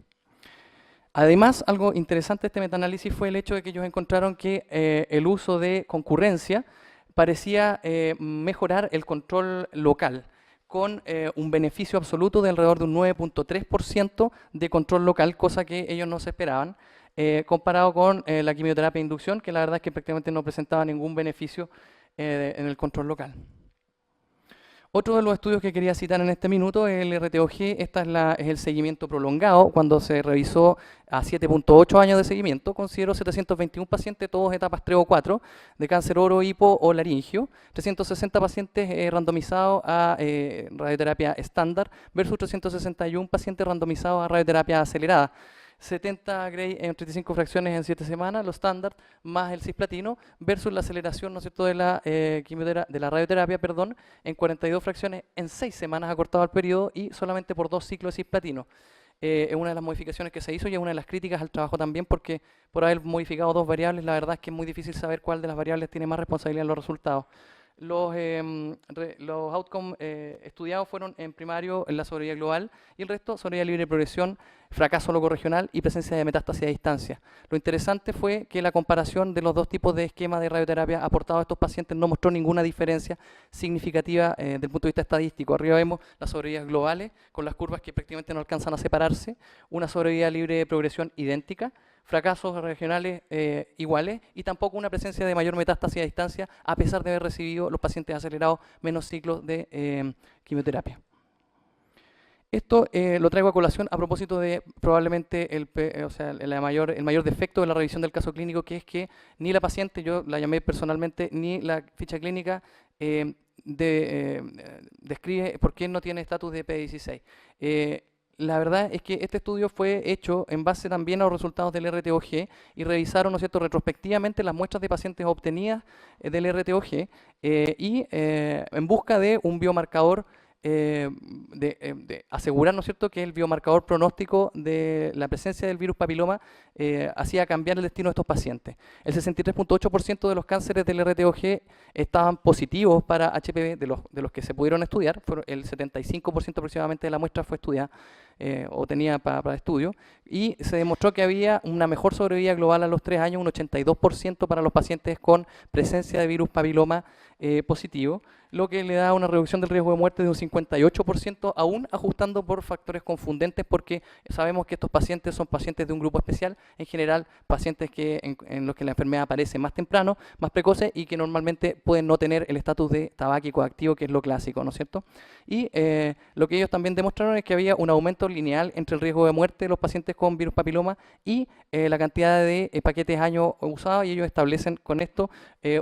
Además, algo interesante de este metaanálisis fue el hecho de que ellos encontraron que el uso de concurrencia parecía mejorar el control local, con un beneficio absoluto de alrededor de un 9.3% de control local, cosa que ellos no se esperaban, comparado con la quimioterapia de inducción, que la verdad es que prácticamente no presentaba ningún beneficio en el control local. Otro de los estudios que quería citar en este minuto es el RTOG. Esta es el seguimiento prolongado, cuando se revisó a 7.8 años de seguimiento. Consideró 721 pacientes, todos etapas 3 o 4, de cáncer oro, hipo o laringio. 360 pacientes randomizados a radioterapia estándar versus 361 pacientes randomizados a radioterapia acelerada. 70 Gray en 35 fracciones en 7 semanas, lo estándar, más el cisplatino, versus la aceleración, ¿no es cierto?, de la radioterapia, perdón, en 42 fracciones en 6 semanas acortado el periodo y solamente por 2 ciclos de cisplatino. Es una de las modificaciones que se hizo y es una de las críticas al trabajo también, porque por haber modificado 2 variables, la verdad es que es muy difícil saber cuál de las variables tiene más responsabilidad en los resultados. Los outcomes estudiados fueron en primario en la sobrevida global y el resto sobrevida libre de progresión, fracaso locorregional y presencia de metástasis a distancia. Lo interesante fue que la comparación de los 2 tipos de esquemas de radioterapia aportados a estos pacientes no mostró ninguna diferencia significativa desde el punto de vista estadístico. Arriba vemos las sobrevidas globales con las curvas que prácticamente no alcanzan a separarse, una sobrevida libre de progresión idéntica, fracasos regionales iguales y tampoco una presencia de mayor metástasis a distancia, a pesar de haber recibido los pacientes acelerados menos ciclos de quimioterapia. Esto lo traigo a colación a propósito de probablemente el mayor defecto de la revisión del caso clínico, que es que ni la paciente, yo la llamé personalmente, ni la ficha clínica describe por qué no tiene estatus de P16. La verdad es que este estudio fue hecho en base también a los resultados del RTOG y revisaron, ¿no es cierto?, retrospectivamente las muestras de pacientes obtenidas del RTOG en busca de un biomarcador de asegurar, ¿no es cierto?, que el biomarcador pronóstico de la presencia del virus papiloma hacía cambiar el destino de estos pacientes. El 63.8% de los cánceres del RTOG estaban positivos para HPV, de los que se pudieron estudiar, el 75% aproximadamente de la muestra fue estudiada o tenía para estudio, y se demostró que había una mejor sobrevida global a los 3 años, un 82% para los pacientes con presencia de virus papiloma positivo, lo que le da una reducción del riesgo de muerte de un 58%, aún ajustando por factores confundentes, porque sabemos que estos pacientes son pacientes de un grupo especial, en general pacientes en los que la enfermedad aparece más temprano, más precoce y que normalmente pueden no tener el estatus de tabáquico activo, que es lo clásico, ¿no es cierto? Y lo que ellos también demostraron es que había un aumento lineal entre el riesgo de muerte de los pacientes con virus papiloma y la cantidad de paquetes años usados, y ellos establecen con esto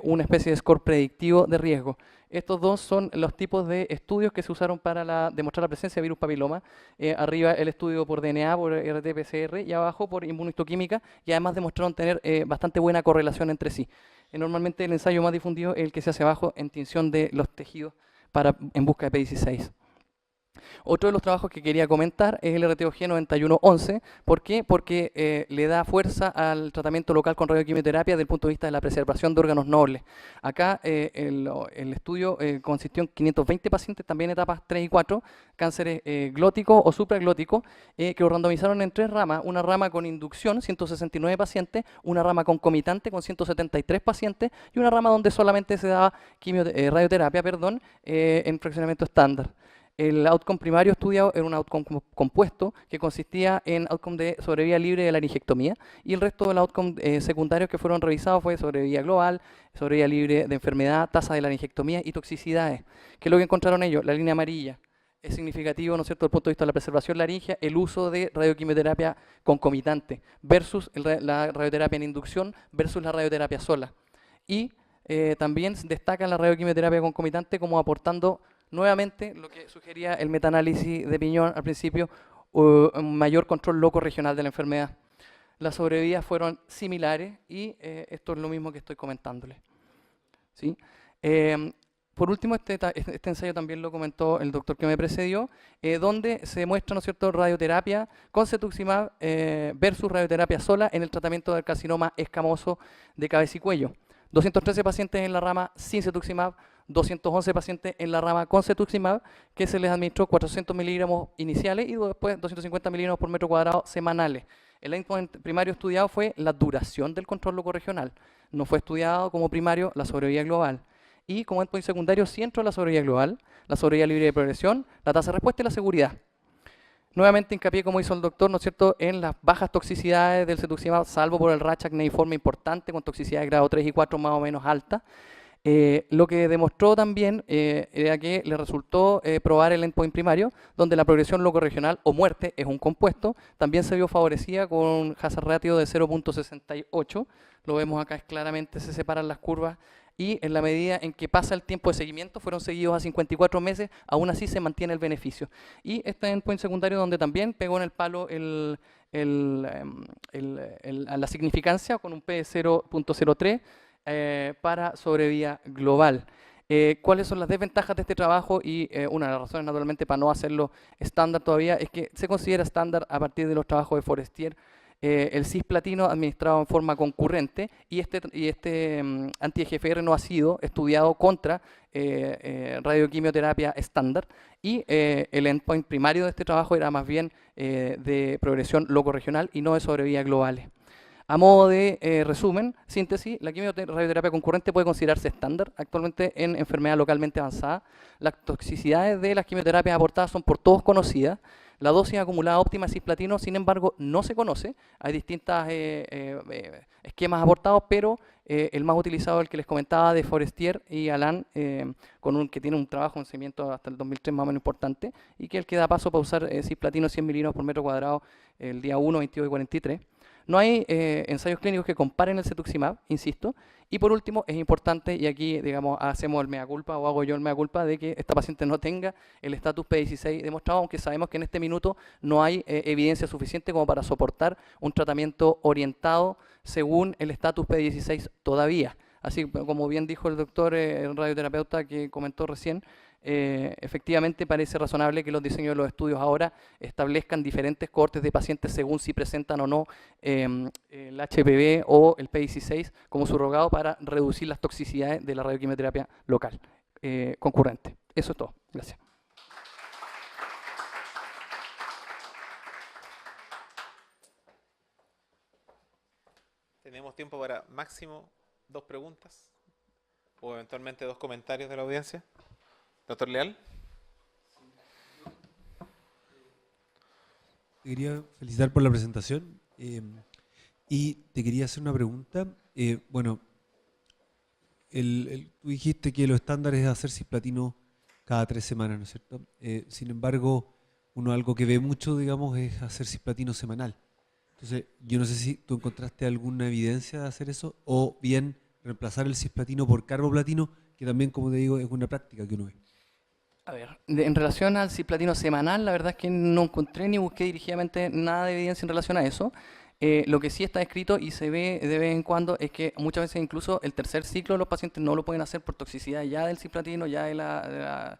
una especie de score predictivo de riesgo. Estos 2 son los tipos de estudios que se usaron para demostrar la presencia de virus papiloma. Arriba el estudio por DNA, por RT-PCR, y abajo por inmunohistoquímica, y además demostraron tener bastante buena correlación entre sí. Normalmente el ensayo más difundido es el que se hace abajo en tinción de los tejidos en busca de P16. Otro de los trabajos que quería comentar es el RTOG 9111. ¿Por qué? Porque le da fuerza al tratamiento local con radioquimioterapia desde el punto de vista de la preservación de órganos nobles. Acá el estudio consistió en 520 pacientes, también etapas 3 y 4, cánceres glóticos o supraglóticos, que lo randomizaron en 3 ramas. Una rama con inducción, 169 pacientes, una rama concomitante con 173 pacientes y una rama donde solamente se daba radioterapia en fraccionamiento estándar. El outcome primario estudiado era un outcome compuesto que consistía en outcome de sobrevida libre de laringectomía, y el resto de los outcomes secundarios que fueron revisados fue sobrevida global, sobrevida libre de enfermedad, tasa de laringectomía y toxicidades. ¿Qué es lo que encontraron ellos? La línea amarilla. es significativo, ¿no es cierto?, desde el punto de vista de la preservación laringea, el uso de radioquimioterapia concomitante versus la radioterapia en inducción versus la radioterapia sola. Y también destaca la radioquimioterapia concomitante como aportando nuevamente lo que sugería el metaanálisis de Piñón al principio, un mayor control loco regional de la enfermedad. Las sobrevidas fueron similares y esto es lo mismo que estoy comentándoles. ¿Sí? Por último, este ensayo también lo comentó el doctor que me precedió, donde se muestra, ¿no es cierto?, radioterapia con cetuximab versus radioterapia sola en el tratamiento del carcinoma escamoso de cabeza y cuello. 213 pacientes en la rama sin cetuximab, 211 pacientes en la rama con cetuximab, que se les administró 400 miligramos iniciales y después 250 miligramos por metro cuadrado semanales. El endpoint primario estudiado fue la duración del control locorregional. No fue estudiado como primario la sobrevida global. Y como endpoint secundario sí entró la sobrevida global, la sobrevida libre de progresión, la tasa de respuesta y la seguridad. Nuevamente hincapié, como hizo el doctor, ¿no es cierto?, en las bajas toxicidades del cetuximab, salvo por el rash acneiforme importante, con toxicidad de grado 3 y 4 más o menos alta. Lo que demostró también era que le resultó probar el endpoint primario, donde la progresión locorregional o muerte es un compuesto, también se vio favorecida con un hazard ratio de 0.68. Lo vemos acá, claramente se separan las curvas. Y en la medida en que pasa el tiempo de seguimiento, fueron seguidos a 54 meses, aún así se mantiene el beneficio. Y este endpoint secundario donde también pegó en el palo a la significancia con un P de 0.03 para sobrevida global. ¿Cuáles son las desventajas de este trabajo? Y una de las razones, naturalmente, para no hacerlo estándar todavía, es que se considera estándar a partir de los trabajos de Forestier, el cisplatino administrado en forma concurrente y este anti-EGFR no ha sido estudiado contra radioquimioterapia estándar y el endpoint primario de este trabajo era más bien de progresión locorregional y no de sobrevida globales. A modo de resumen, síntesis, la radioterapia concurrente puede considerarse estándar actualmente en enfermedad localmente avanzada. Las toxicidades de las quimioterapias aportadas son por todos conocidas. La dosis acumulada óptima de cisplatino, sin embargo, no se conoce. Hay distintos esquemas aportados, pero el más utilizado, el que les comentaba, de Forestier y Alan, que tiene un trabajo en seguimiento hasta el 2003 más o menos importante, y que es el que da paso para usar cisplatino 100 miligramos por metro cuadrado el día 1, 22 y 43. No hay ensayos clínicos que comparen el cetuximab, insisto. Y por último, es importante, y aquí digamos hacemos el mea culpa, o hago yo el mea culpa, de que esta paciente no tenga el estatus P16 demostrado, aunque sabemos que en este minuto no hay evidencia suficiente como para soportar un tratamiento orientado según el estatus P16 todavía. Así como bien dijo el doctor, el radioterapeuta que comentó recién, efectivamente parece razonable que los diseños de los estudios ahora establezcan diferentes cohortes de pacientes según si presentan o no el HPV o el P16 como subrogado para reducir las toxicidades de la radioquimioterapia local concurrente. Eso es todo. Gracias. Tenemos tiempo para máximo 2 preguntas o eventualmente 2 comentarios de la audiencia. Doctor Leal. Te quería felicitar por la presentación y te quería hacer una pregunta. Bueno, tú dijiste que lo estándar es hacer cisplatino cada 3 semanas, ¿no es cierto? Sin embargo, algo que ve mucho, digamos, es hacer cisplatino semanal. Entonces, yo no sé si tú encontraste alguna evidencia de hacer eso o bien reemplazar el cisplatino por carboplatino, que también, como te digo, es una práctica que uno ve. A ver, en relación al cisplatino semanal, la verdad es que no encontré ni busqué dirigidamente nada de evidencia en relación a eso. Lo que sí está escrito y se ve de vez en cuando es que muchas veces incluso el tercer ciclo los pacientes no lo pueden hacer por toxicidad ya del cisplatino, ya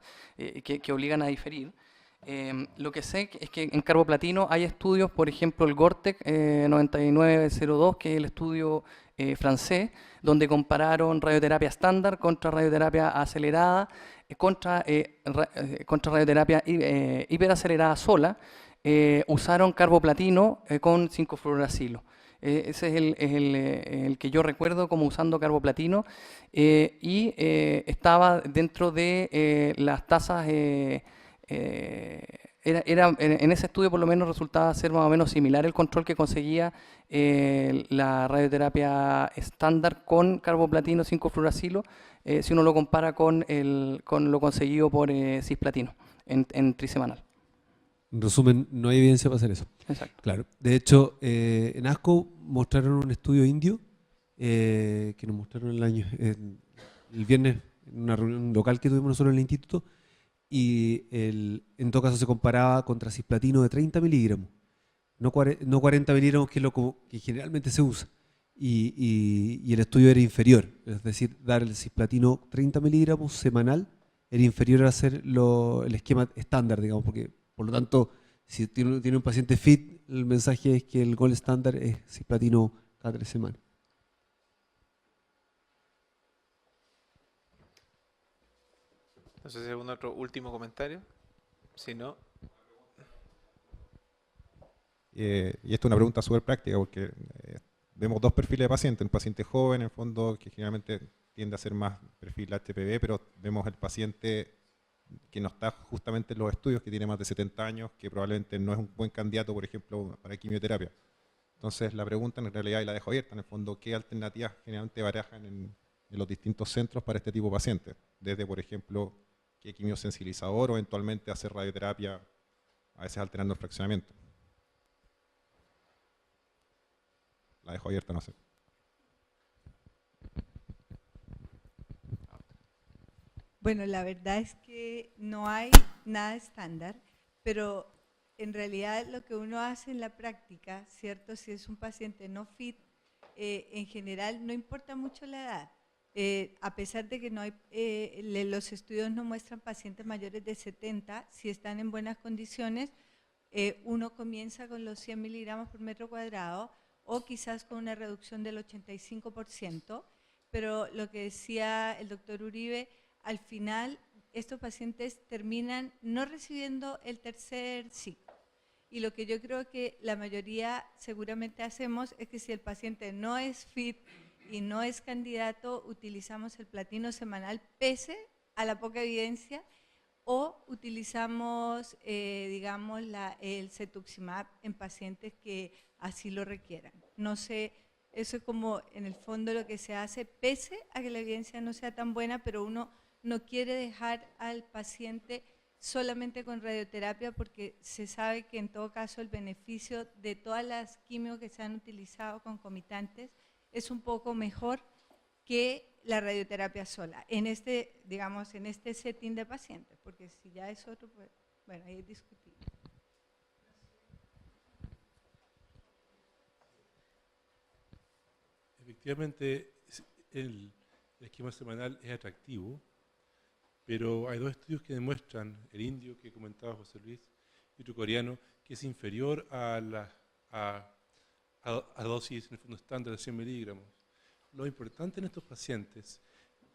que obligan a diferir. Lo que sé es que en carboplatino hay estudios, por ejemplo el GORTEC 9902, que es el estudio francés, donde compararon radioterapia estándar contra radioterapia acelerada, contra radioterapia hiperacelerada sola. Usaron carboplatino con 5-fluoracilo. Ese es el que yo recuerdo como usando carboplatino y estaba dentro de las tasas, en ese estudio por lo menos resultaba ser más o menos similar el control que conseguía la radioterapia estándar con carboplatino 5-fluoracilo, si uno lo compara con lo conseguido por cisplatino. en trisemanal. En resumen, no hay evidencia para hacer eso. Exacto. Claro. De hecho, en ASCO mostraron un estudio indio que nos mostraron el viernes en una reunión local que tuvimos nosotros en el instituto, y en todo caso se comparaba contra cisplatino de 30 miligramos, no 40 miligramos, que es lo que generalmente se usa, y el estudio era inferior, es decir, dar el cisplatino 30 miligramos semanal era inferior a hacer el esquema estándar, digamos, porque por lo tanto, si tiene un paciente fit, el mensaje es que el gold estándar es cisplatino cada 3 semanas. No sé si hay algún otro último comentario. Si no, Y esta es una pregunta súper práctica porque vemos dos perfiles de pacientes. Un paciente joven, en el fondo, que generalmente tiende a ser más perfil HPV, pero vemos el paciente que no está justamente en los estudios, que tiene más de 70 años, que probablemente no es un buen candidato, por ejemplo, para quimioterapia. Entonces, la pregunta en realidad, y la dejo abierta, en el fondo, ¿qué alternativas generalmente barajan en los distintos centros para este tipo de pacientes? Desde, por ejemplo, qué quimiosensibilizador o eventualmente hacer radioterapia, a veces alternando el fraccionamiento. La dejo abierta, no sé. Bueno, la verdad es que no hay nada estándar, pero en realidad lo que uno hace en la práctica, ¿cierto? Si es un paciente no fit, en general no importa mucho la edad. A pesar de que no hay, los estudios no muestran pacientes mayores de 70, si están en buenas condiciones, uno comienza con los 100 miligramos por metro cuadrado o quizás con una reducción del 85%, pero lo que decía el doctor Uribe, al final estos pacientes terminan no recibiendo el tercer ciclo. Y lo que yo creo que la mayoría seguramente hacemos es que si el paciente no es fit y no es candidato, utilizamos el platino semanal pese a la poca evidencia, o utilizamos, digamos, el cetuximab en pacientes que así lo requieran. No sé, eso es como en el fondo lo que se hace, pese a que la evidencia no sea tan buena, pero uno no quiere dejar al paciente solamente con radioterapia porque se sabe que en todo caso el beneficio de todas las quimios que se han utilizado concomitantes es un poco mejor que la radioterapia sola, en este, digamos, en este setting de pacientes, porque si ya es otro, pues, bueno, ahí es discutible. Efectivamente, el esquema semanal es atractivo, pero hay dos estudios que demuestran, el indio que comentaba José Luis y otro coreano, que es inferior a la dosis en el fondo estándar de 100 miligramos. Lo importante en estos pacientes,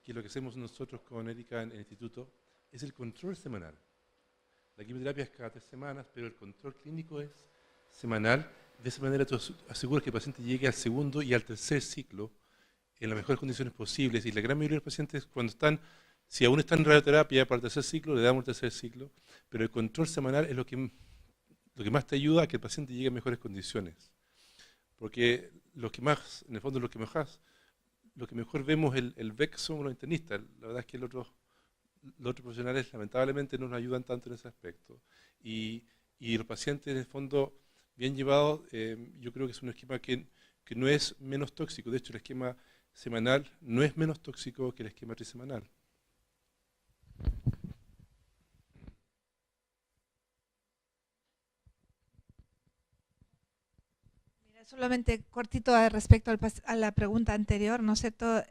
que es lo que hacemos nosotros con Erika en el instituto, es el control semanal. La quimioterapia es cada 3 semanas, pero el control clínico es semanal. De esa manera tú aseguras que el paciente llegue al segundo y al tercer ciclo en las mejores condiciones posibles. Y la gran mayoría de los pacientes, cuando están, si aún están en radioterapia para el tercer ciclo, le damos el tercer ciclo, pero el control semanal es lo que más te ayuda a que el paciente llegue en mejores condiciones. Porque lo que más, en el fondo, lo que mejor vemos el VEC son los internistas. La verdad es que los otros profesionales lamentablemente no nos ayudan tanto en ese aspecto. Y los pacientes, en el fondo, bien llevados, yo creo que es un esquema que no es menos tóxico. De hecho, el esquema semanal no es menos tóxico que el esquema trisemanal. Solamente cortito respecto a la pregunta anterior, ¿no es cierto?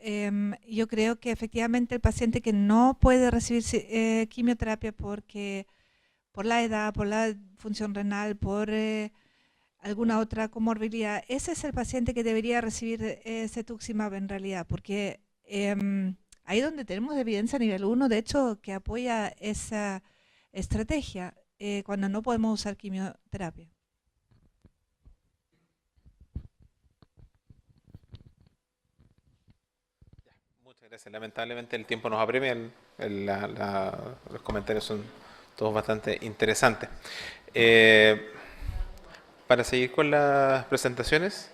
Yo creo que efectivamente el paciente que no puede recibir quimioterapia por la edad, por la función renal, por alguna otra comorbilidad, ese es el paciente que debería recibir cetuximab en realidad, porque ahí donde tenemos evidencia a nivel 1, de hecho, que apoya esa estrategia cuando no podemos usar quimioterapia. gracias. Lamentablemente el tiempo nos apremia, los comentarios son todos bastante interesantes. Para seguir con las presentaciones.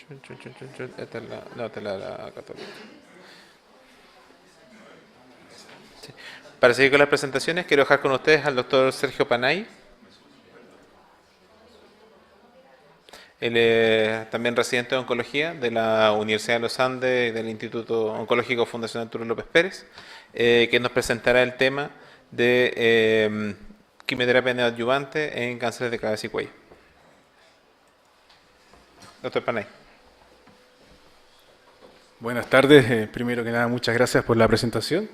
Esta es la católica. Sí. Para seguir con las presentaciones, quiero dejar con ustedes al doctor Sergio Panay. Él es también residente de oncología de la Universidad de los Andes y del Instituto Oncológico Fundación Arturo López Pérez, que nos presentará el tema de quimioterapia neoadyuvante en cánceres de cabeza y cuello. Doctor Panay. Buenas tardes. Primero que nada, muchas gracias por la presentación.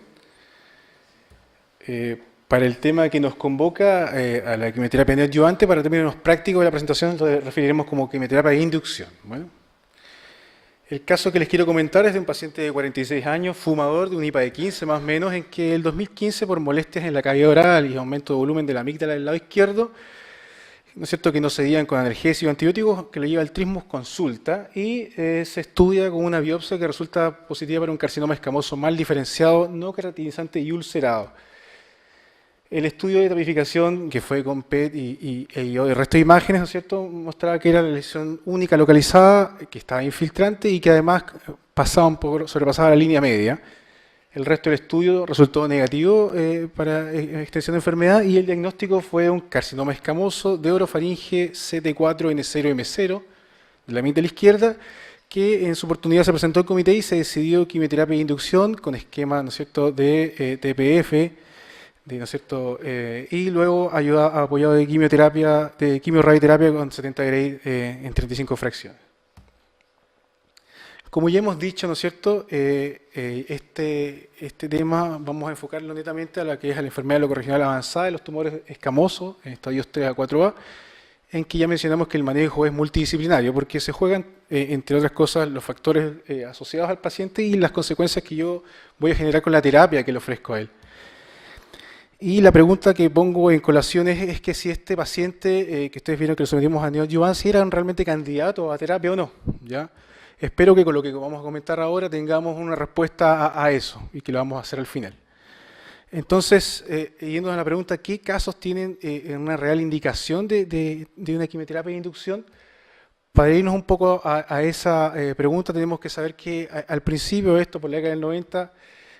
Para el tema que nos convoca a la quimioterapia neoadyuvante, para términos prácticos de la presentación lo referiremos como quimioterapia de inducción. Bueno, el caso que les quiero comentar es de un paciente de 46 años, fumador, de un IPA de 15 más o menos, en que el 2015 por molestias en la cavidad oral y aumento de volumen de la amígdala del lado izquierdo, ¿no es cierto?, que no cedían con analgésicos y antibióticos, que lo lleva al trismus, consulta y se estudia con una biopsia que resulta positiva para un carcinoma escamoso mal diferenciado, no queratinizante y ulcerado. El estudio de tapificación, que fue con PET y el resto de imágenes, ¿no es cierto?, mostraba que era la lesión única localizada, que estaba infiltrante y que además sobrepasaba la línea media. El resto del estudio resultó negativo para extensión de enfermedad y el diagnóstico fue un carcinoma escamoso de orofaringe CT4N0M0 de la mitad de la izquierda, que en su oportunidad se presentó al comité y se decidió quimioterapia de inducción con esquema, ¿no es cierto?, de TPF, ¿no es cierto?, y luego apoyado de quimioterapia, de quimiorradioterapia con 70 Gray en 35 fracciones. Como ya hemos dicho, ¿no es cierto?, este tema vamos a enfocarlo netamente a la que es la enfermedad locorregional avanzada de los tumores escamosos en estadios 3 a 4A, en que ya mencionamos que el manejo es multidisciplinario, porque se juegan, entre otras cosas, los factores asociados al paciente y las consecuencias que yo voy a generar con la terapia que le ofrezco a él. Y la pregunta que pongo en colación es que si este paciente, que ustedes vieron que lo sometimos a neoadyuvancia, eran realmente candidatos a terapia o no, ¿ya? Espero que con lo que vamos a comentar ahora tengamos una respuesta a eso y que lo vamos a hacer al final. Entonces, yendo a la pregunta, ¿qué casos tienen una real indicación de una quimioterapia de inducción? Para irnos un poco a esa pregunta, tenemos que saber que al principio de esto, por la década del 90,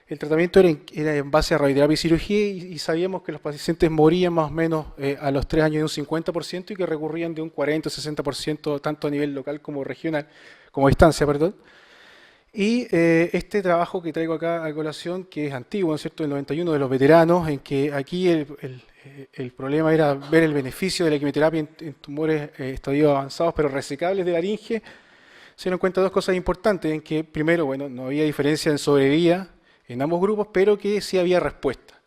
el tratamiento era en base a radioterapia y cirugía y sabíamos que los pacientes morían más o menos a los 3 años de un 50% y que recurrían de un 40 o 60% tanto a nivel local como regional, como a distancia, perdón. Y este trabajo que traigo acá a colación, que es antiguo, ¿no es cierto?, del 91 de los veteranos, en que aquí el problema era ver el beneficio de la quimioterapia en tumores estadios avanzados pero resecables de laringe, se dieron cuenta de dos cosas importantes, en que primero, bueno, no había diferencia en sobrevida en ambos grupos, pero que sí había respuesta,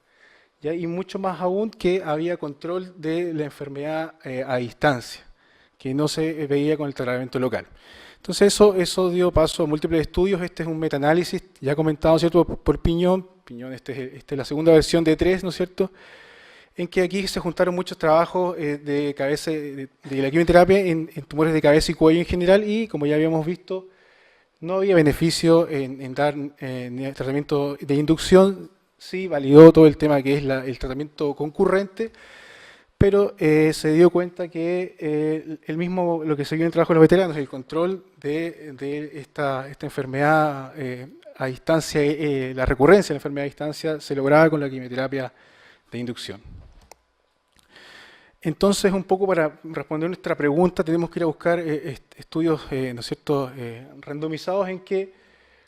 ¿ya? Y mucho más aún que había control de la enfermedad a distancia, que no se veía con el tratamiento local. Entonces eso dio paso a múltiples estudios. Este es un metaanálisis ya comentado, ¿cierto?, por Piñón. Esta es la segunda versión de 3, ¿no es cierto?, en que aquí se juntaron muchos trabajos de la quimioterapia en tumores de cabeza y cuello en general y, como ya habíamos visto, no había beneficio en dar tratamiento de inducción. Sí validó todo el tema que es el tratamiento concurrente, pero se dio cuenta que lo que se vio en el trabajo de los veteranos, el control de esta enfermedad a distancia, la recurrencia de la enfermedad a distancia, se lograba con la quimioterapia de inducción. Entonces, un poco para responder nuestra pregunta, tenemos que ir a buscar estudios, ¿no es cierto?, randomizados en que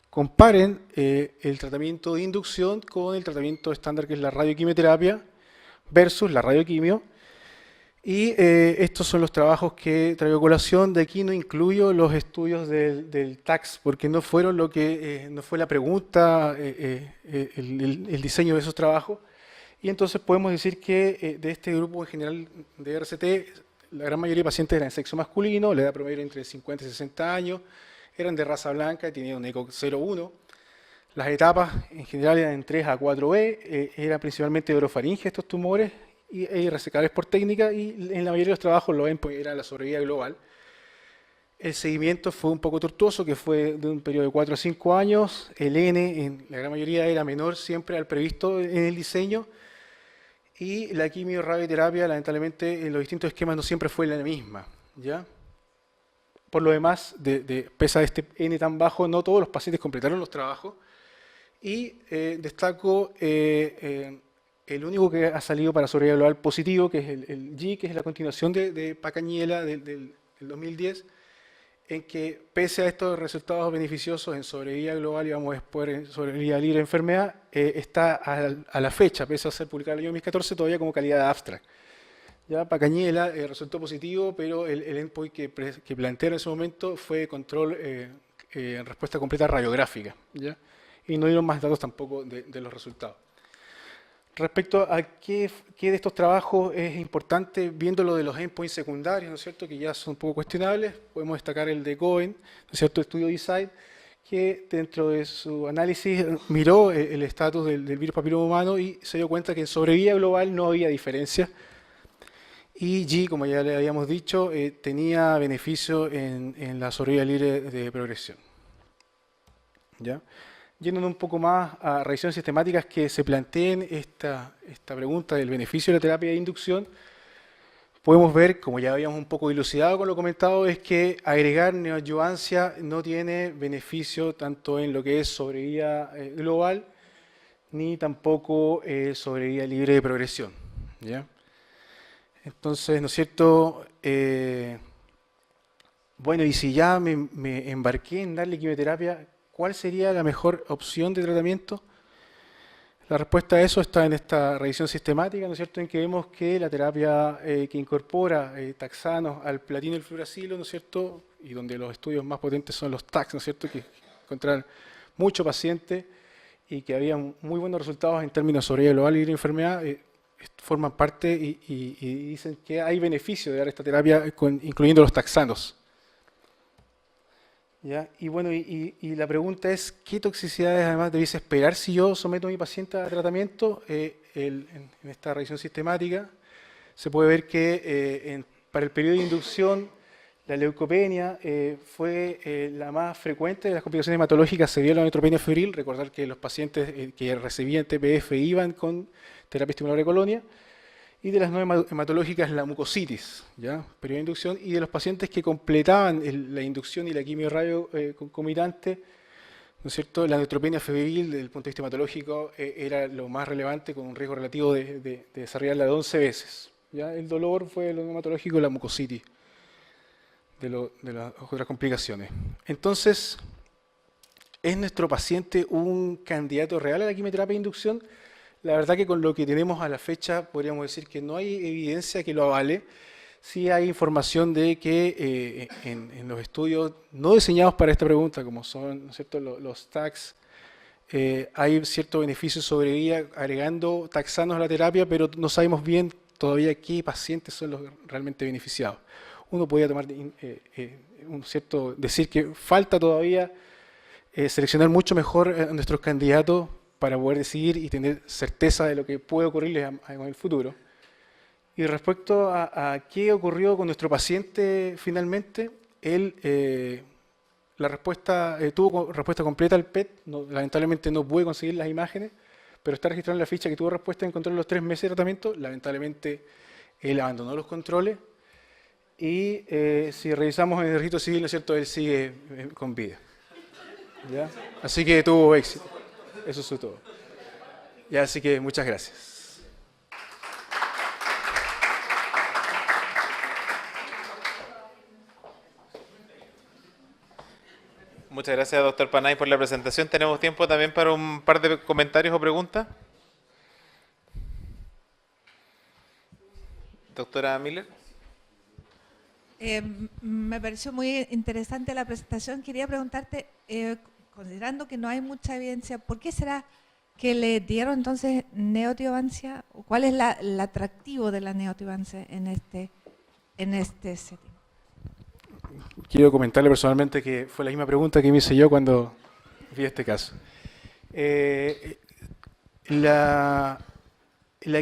comparen el tratamiento de inducción con el tratamiento estándar, que es la radioquimioterapia, versus la radioquimio. Y estos son los trabajos que traigo a colación. De aquí no incluyo los estudios del TAX, porque no fueron no fue la pregunta, el diseño de esos trabajos. Y entonces podemos decir que de este grupo en general de RCT, la gran mayoría de pacientes eran de sexo masculino, la edad promedio era entre 50 y 60 años, eran de raza blanca y tenían un ECO 0,1. Las etapas en general eran en 3 a 4B, eran principalmente de orofaringe estos tumores y resecables por técnica, y en la mayoría de los trabajos lo ven, pues era la sobrevida global. El seguimiento fue un poco tortuoso, que fue de un periodo de 4 a 5 años. El N en la gran mayoría era menor siempre al previsto en el diseño. Y la quimio-radioterapia, lamentablemente, en los distintos esquemas no siempre fue la misma, ¿ya? por lo demás, pese a este N tan bajo, no todos los pacientes completaron los trabajos. Y destaco el único que ha salido para sobrevida global positivo, que es el G, que es la continuación de Pacañuela del 2010, en que pese a estos resultados beneficiosos en sobrevida global y vamos después en sobrevida libre de enfermedad, está a la fecha, pese a ser publicado en el año 2014, todavía como calidad de abstract. Ya Pacañuela resultó positivo, pero el endpoint que plantearon en ese momento fue control en respuesta completa radiográfica, ¿ya? Y no dieron más datos tampoco de los resultados. Respecto a qué de estos trabajos es importante, viendo lo de los endpoints secundarios, ¿no es cierto?, que ya son un poco cuestionables, podemos destacar el de Cohen, ¿no es cierto?, estudio DECIDE, que dentro de su análisis miró el estatus del virus papiloma humano y se dio cuenta que en sobrevida global no había diferencia. Y G, como ya le habíamos dicho, tenía beneficio en la sobrevida libre de progresión. ¿Ya? Yéndonos un poco más a revisiones sistemáticas que se planteen esta pregunta del beneficio de la terapia de inducción, podemos ver, como ya habíamos un poco dilucidado con lo comentado, es que agregar neoadjuvancia no tiene beneficio tanto en lo que es sobrevida global, ni tampoco sobrevida libre de progresión. ¿Ya? Entonces, ¿no es cierto? Bueno, y si ya me embarqué en darle quimioterapia, ¿cuál sería la mejor opción de tratamiento? La respuesta a eso está en esta revisión sistemática, ¿no es cierto?, en que vemos que la terapia que incorpora taxanos al platino y el fluoracilo, ¿no es cierto?, y donde los estudios más potentes son los TAX, ¿no es cierto?, que encontraron muchos pacientes y que habían muy buenos resultados en términos de sobrevida global y de enfermedad, forman parte y dicen que hay beneficio de dar esta terapia incluyendo los taxanos. ¿Ya? Y bueno, y la pregunta es, ¿qué toxicidades además debiese esperar si yo someto a mi paciente a tratamiento? En esta revisión sistemática se puede ver que para el periodo de inducción la leucopenia fue la más frecuente de las complicaciones hematológicas, se vio la neutropenia febril. Recordar que los pacientes que recibían TPF iban con terapia estimuladora de colonia, y de las no hematológicas la mucositis, ¿ya? Periodo de inducción, y de los pacientes que completaban la inducción y la quimio-radio concomitante, ¿no es cierto? La neutropenia febril desde el punto de vista hematológico era lo más relevante, con un riesgo relativo de desarrollarla de 11 veces. ¿Ya? El dolor fue lo hematológico, la mucositis de las otras complicaciones. Entonces, ¿es nuestro paciente un candidato real a la quimioterapia de inducción? La verdad que con lo que tenemos a la fecha podríamos decir que no hay evidencia que lo avale. Sí hay información de que en los estudios no diseñados para esta pregunta, como son, ¿no es cierto?, los TACs, hay cierto beneficio sobre ella agregando taxanos a la terapia, pero no sabemos bien todavía qué pacientes son los realmente beneficiados. Uno podría tomar decir que falta todavía seleccionar mucho mejor a nuestros candidatos para poder decidir y tener certeza de lo que puede ocurrirles en el futuro. Y respecto a qué ocurrió con nuestro paciente finalmente, él tuvo respuesta completa al PET, lamentablemente no pude conseguir las imágenes, pero está registrado en la ficha que tuvo respuesta en control los 3 meses de tratamiento. Lamentablemente él abandonó los controles y si revisamos en el registro civil, ¿no es cierto?, él sigue con vida. ¿Ya? Así que tuvo éxito. Eso es todo. Ya, así que muchas gracias. Muchas gracias, doctor Panay, por la presentación. ¿Tenemos tiempo también para un par de comentarios o preguntas? Doctora Miller. Me pareció muy interesante la presentación. Quería preguntarte, considerando que no hay mucha evidencia, ¿por qué será que le dieron entonces neoadjuvancia? ¿Cuál es el atractivo de la neoadjuvancia en este setting? Quiero comentarle personalmente que fue la misma pregunta que me hice yo cuando vi este caso. La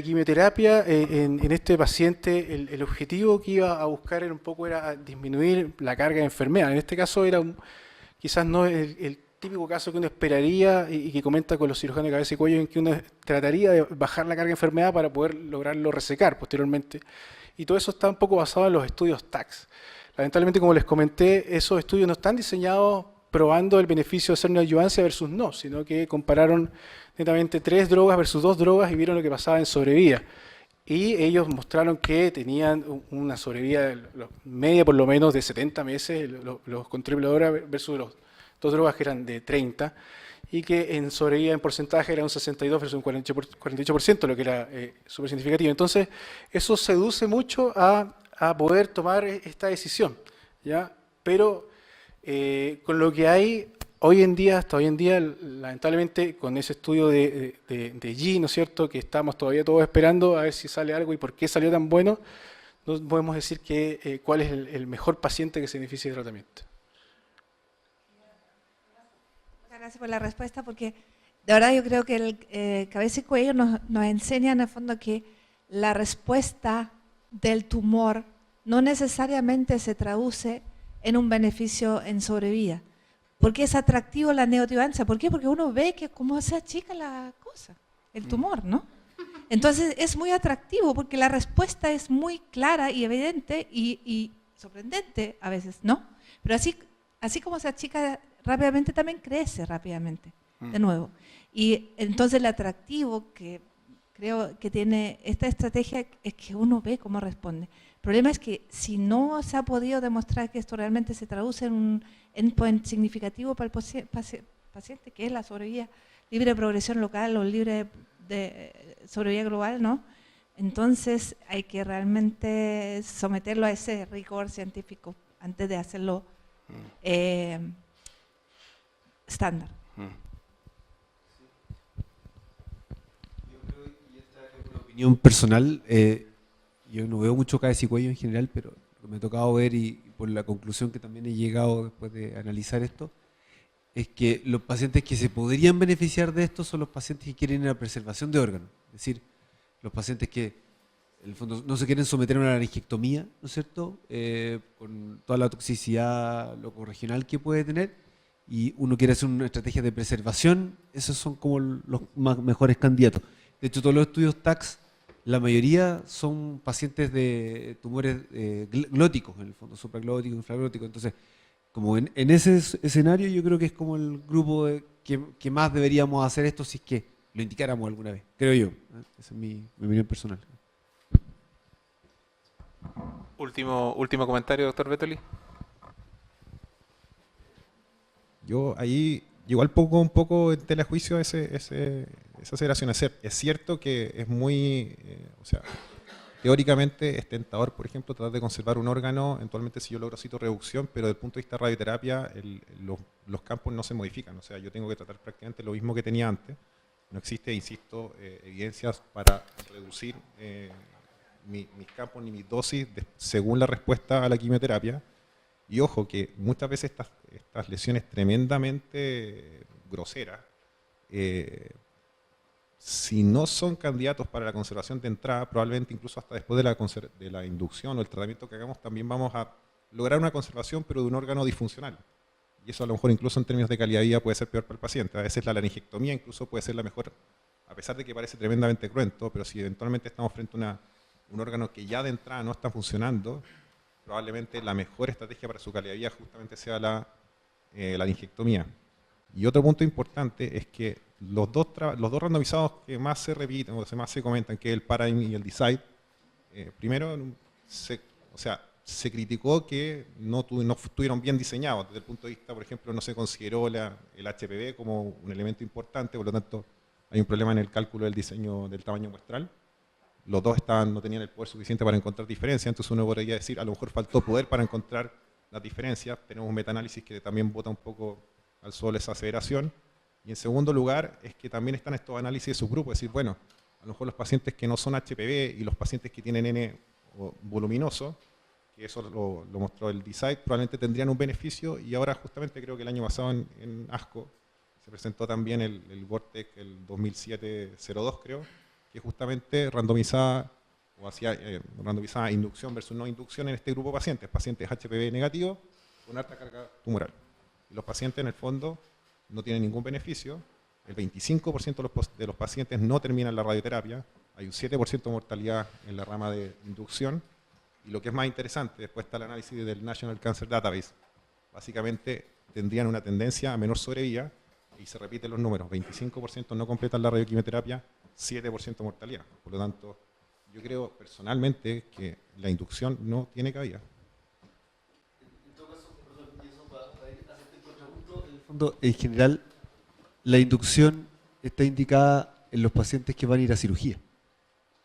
quimioterapia en este paciente, el objetivo que iba a buscar era disminuir la carga de enfermedad. En este caso era quizás no el típico caso que uno esperaría y que comenta con los cirujanos de cabeza y cuello, en que uno trataría de bajar la carga de enfermedad para poder lograrlo resecar posteriormente. Y todo eso está un poco basado en los estudios TACS. Lamentablemente, como les comenté, esos estudios no están diseñados probando el beneficio de hacer neoadjuvancia versus no, sino que compararon netamente 3 drogas versus 2 drogas y vieron lo que pasaba en sobrevida. Y ellos mostraron que tenían una sobrevida media por lo menos de 70 meses, los controladores versus los 2 drogas que eran de 30, y que en sobrevida en porcentaje era un 62 versus un 48%, lo que era súper significativo. Entonces, eso seduce mucho a poder tomar esta decisión, ¿ya? Pero con lo que hay hoy en día, hasta hoy en día, lamentablemente, con ese estudio de G, ¿no es cierto?, que estamos todavía todos esperando a ver si sale algo y por qué salió tan bueno, no podemos decir cuál es el mejor paciente que se beneficie del tratamiento. Muchas gracias por la respuesta, porque de verdad yo creo que el cabeza y cuello nos enseña en el fondo que la respuesta del tumor no necesariamente se traduce en un beneficio en sobrevida. Porque es atractivo la neoadjuvancia. ¿Por qué? Porque uno ve que cómo se achica la cosa, el tumor, ¿no? Entonces es muy atractivo porque la respuesta es muy clara y evidente y sorprendente a veces, ¿no? Pero así como se achica rápidamente, también crece rápidamente, de nuevo. Y entonces el atractivo que creo que tiene esta estrategia es que uno ve cómo responde. El problema es que si no se ha podido demostrar que esto realmente se traduce en un endpoint significativo para el paciente, que es la sobrevida libre de progresión local o libre de sobrevida global, ¿no? Entonces hay que realmente someterlo a ese rigor científico antes de hacerlo estándar. Yo creo que esta es una opinión personal. Yo no veo mucho cabeza y cuello en general, pero lo que me ha tocado ver y por la conclusión que también he llegado después de analizar esto, es que los pacientes que se podrían beneficiar de esto son los pacientes que quieren la preservación de órganos. Es decir, los pacientes que en el fondo no se quieren someter a una laringectomía, ¿no es cierto?, con toda la toxicidad locorregional que puede tener, y uno quiere hacer una estrategia de preservación. Esos son como los mejores candidatos. De hecho, todos los estudios TACS, la mayoría son pacientes de tumores glóticos, en el fondo, supraglóticos, infraglóticos. Entonces, como en ese escenario, yo creo que es como el grupo que más deberíamos hacer esto si es que lo indicáramos alguna vez, creo yo. Esa es mi opinión personal. Último comentario, doctor Bettoli. Yo ahí igual pongo un poco en tela de juicio esa aceleración. Es cierto que es muy, o sea, teóricamente es tentador, por ejemplo, tratar de conservar un órgano, eventualmente si yo logro citoreducción, pero desde el punto de vista de radioterapia los campos no se modifican. O sea, yo tengo que tratar prácticamente lo mismo que tenía antes. No existe, insisto, evidencias para reducir mis campos ni mis dosis según la respuesta a la quimioterapia. Y ojo, que muchas veces estas lesiones tremendamente groseras, si no son candidatos para la conservación de entrada, probablemente incluso hasta después de la inducción o el tratamiento que hagamos, también vamos a lograr una conservación, pero de un órgano disfuncional. Y eso a lo mejor incluso en términos de calidad de vida puede ser peor para el paciente. A veces la laringectomía incluso puede ser la mejor, a pesar de que parece tremendamente cruento, pero si eventualmente estamos frente a un órgano que ya de entrada no está funcionando, probablemente la mejor estrategia para su calidad de vida justamente sea la laringectomía. Y otro punto importante es que los dos randomizados que más se repiten o más se comentan, que es el Paradigm y el Decide, primero se criticó que no estuvieron bien diseñados. Desde el punto de vista, por ejemplo, no se consideró el HPV como un elemento importante, por lo tanto hay un problema en el cálculo del diseño del tamaño muestral. Los dos no tenían el poder suficiente para encontrar diferencias, entonces uno podría decir, a lo mejor faltó poder para encontrar las diferencias. Tenemos un metaanálisis que también bota un poco al sol esa aseveración. Y en segundo lugar, es que también están estos análisis de subgrupos, es decir, bueno, a lo mejor los pacientes que no son HPV y los pacientes que tienen N voluminoso, que eso lo mostró el Decide, probablemente tendrían un beneficio. Y ahora justamente creo que el año pasado en ASCO se presentó también el Vortex, el 2007-02 creo, que justamente randomizaba inducción versus no inducción en este grupo de pacientes HPV negativos con alta carga tumoral. Y los pacientes en el fondo no tiene ningún beneficio, el 25% de los pacientes no terminan la radioterapia, hay un 7% de mortalidad en la rama de inducción, y lo que es más interesante, después está el análisis del National Cancer Database. Básicamente tendrían una tendencia a menor sobrevida, y se repiten los números, 25% no completan la radioquimioterapia, 7% mortalidad. Por lo tanto, yo creo personalmente que la inducción no tiene cabida. En todo caso, perdón, y eso para hacerte el contrapunto, en el fondo, en general, la inducción está indicada en los pacientes que van a ir a cirugía.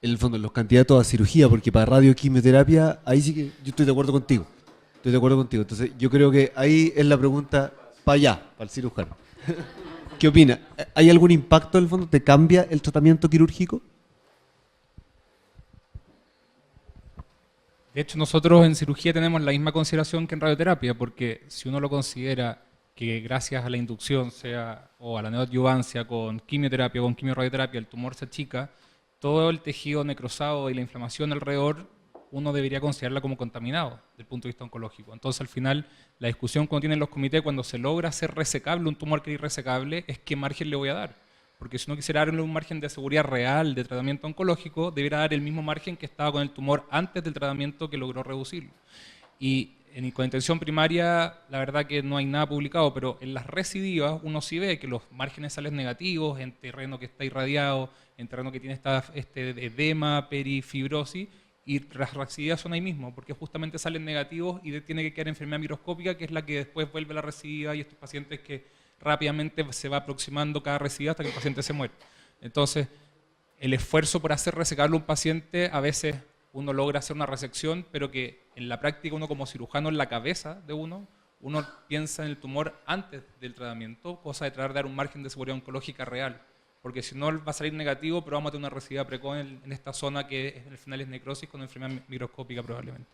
En el fondo, en los candidatos a cirugía, porque para radioquimioterapia, ahí sí que yo estoy de acuerdo contigo. Estoy de acuerdo contigo. Entonces, yo creo que ahí es la pregunta para allá, para el cirujano. ¿Qué opina? ¿Hay algún impacto en el fondo? ¿Te cambia el tratamiento quirúrgico? De hecho, nosotros en cirugía tenemos la misma consideración que en radioterapia, porque si uno lo considera que gracias a la inducción o a la neoadyuvancia con quimioterapia o con quimioradioterapia el tumor se achica, todo el tejido necrosado y la inflamación alrededor uno debería considerarla como contaminado desde el punto de vista oncológico. Entonces, al final, la discusión que tienen los comités cuando se logra hacer resecable un tumor que es irresecable es qué margen le voy a dar. Porque si uno quisiera darle un margen de seguridad real de tratamiento oncológico, debería dar el mismo margen que estaba con el tumor antes del tratamiento que logró reducirlo. Y con intención primaria, la verdad que no hay nada publicado, pero en las recidivas uno sí ve que los márgenes salen negativos en terreno que está irradiado, en terreno que tiene este edema, perifibrosis, y las recidivas son ahí mismo, porque justamente salen negativos y tiene que quedar enfermedad microscópica, que es la que después vuelve la recidiva y estos pacientes que rápidamente se va aproximando cada recidiva hasta que el paciente se muere. Entonces, el esfuerzo por hacer resecable a un paciente, a veces uno logra hacer una resección, pero que en la práctica uno como cirujano en la cabeza de uno piensa en el tumor antes del tratamiento, cosa de tratar de dar un margen de seguridad oncológica real. Porque si no va a salir negativo, pero vamos a tener una recidiva precoz en esta zona que al final es necrosis con enfermedad microscópica probablemente.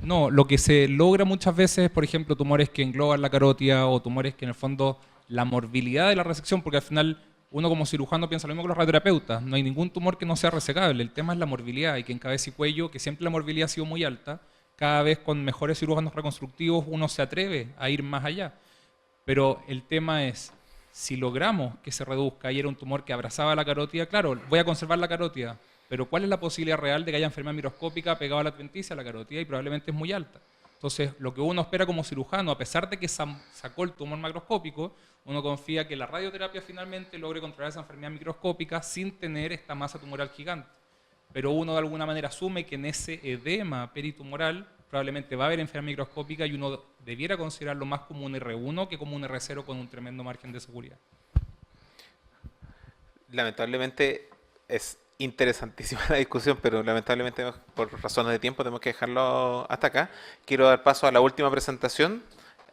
No, lo que se logra muchas veces, por ejemplo, tumores que engloban la carótida o tumores que en el fondo la morbilidad de la resección, porque al final uno como cirujano piensa lo mismo que los radioterapeutas, no hay ningún tumor que no sea resecable, el tema es la morbilidad y que en cabeza y cuello, que siempre la morbilidad ha sido muy alta, cada vez con mejores cirujanos reconstructivos uno se atreve a ir más allá. Pero el tema es, si logramos que se reduzca y era un tumor que abrazaba la carótida, claro, voy a conservar la carótida, pero ¿cuál es la posibilidad real de que haya enfermedad microscópica pegada a la adventicia a la carótida? Y probablemente es muy alta. Entonces, lo que uno espera como cirujano, a pesar de que sacó el tumor macroscópico, uno confía que la radioterapia finalmente logre controlar esa enfermedad microscópica sin tener esta masa tumoral gigante. Pero uno de alguna manera asume que en ese edema peritumoral probablemente va a haber enfermedad microscópica y uno debiera considerarlo más como un R1 que como un R0 con un tremendo margen de seguridad. Lamentablemente es interesantísima la discusión, pero lamentablemente por razones de tiempo tenemos que dejarlo hasta acá. Quiero dar paso a la última presentación.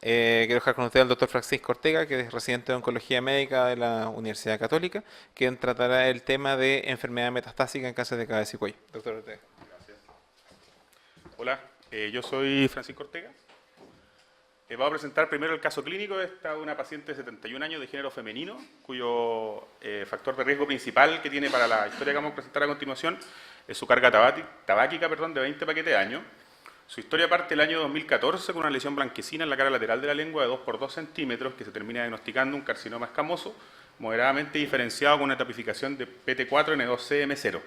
Quiero dejar con usted al doctor Francisco Ortega, que es residente de Oncología Médica de la Universidad Católica, quien tratará el tema de enfermedad metastásica en cáncer de cabeza y cuello. Doctor Ortega. Gracias. Hola, yo soy Francisco Ortega. Voy a presentar primero el caso clínico. Esta es una paciente de 71 años de género femenino, cuyo factor de riesgo principal que tiene para la historia que vamos a presentar a continuación es su carga tabáquica de 20 paquetes de año. Su historia parte el año 2014 con una lesión blanquecina en la cara lateral de la lengua de 2 por 2 centímetros que se termina diagnosticando un carcinoma escamoso moderadamente diferenciado con una tapificación de PT4N2CM0.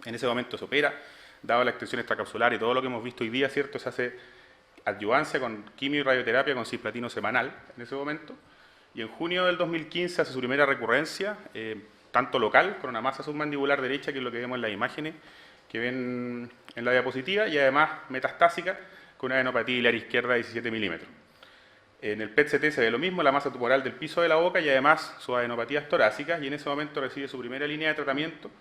En ese momento se opera, dado la extensión extracapsular y todo lo que hemos visto hoy día, ¿cierto? Se hace adyuvancia con quimio y radioterapia con cisplatino semanal en ese momento. Y en junio del 2015 hace su primera recurrencia, tanto local, con una masa submandibular derecha, que es lo que vemos en las imágenes que ven en la diapositiva, y además metastásica con una adenopatía biliar izquierda de 17 milímetros. En el PET-CT se ve lo mismo, la masa tumoral del piso de la boca y además sus adenopatías torácicas, y en ese momento recibe su primera línea de tratamiento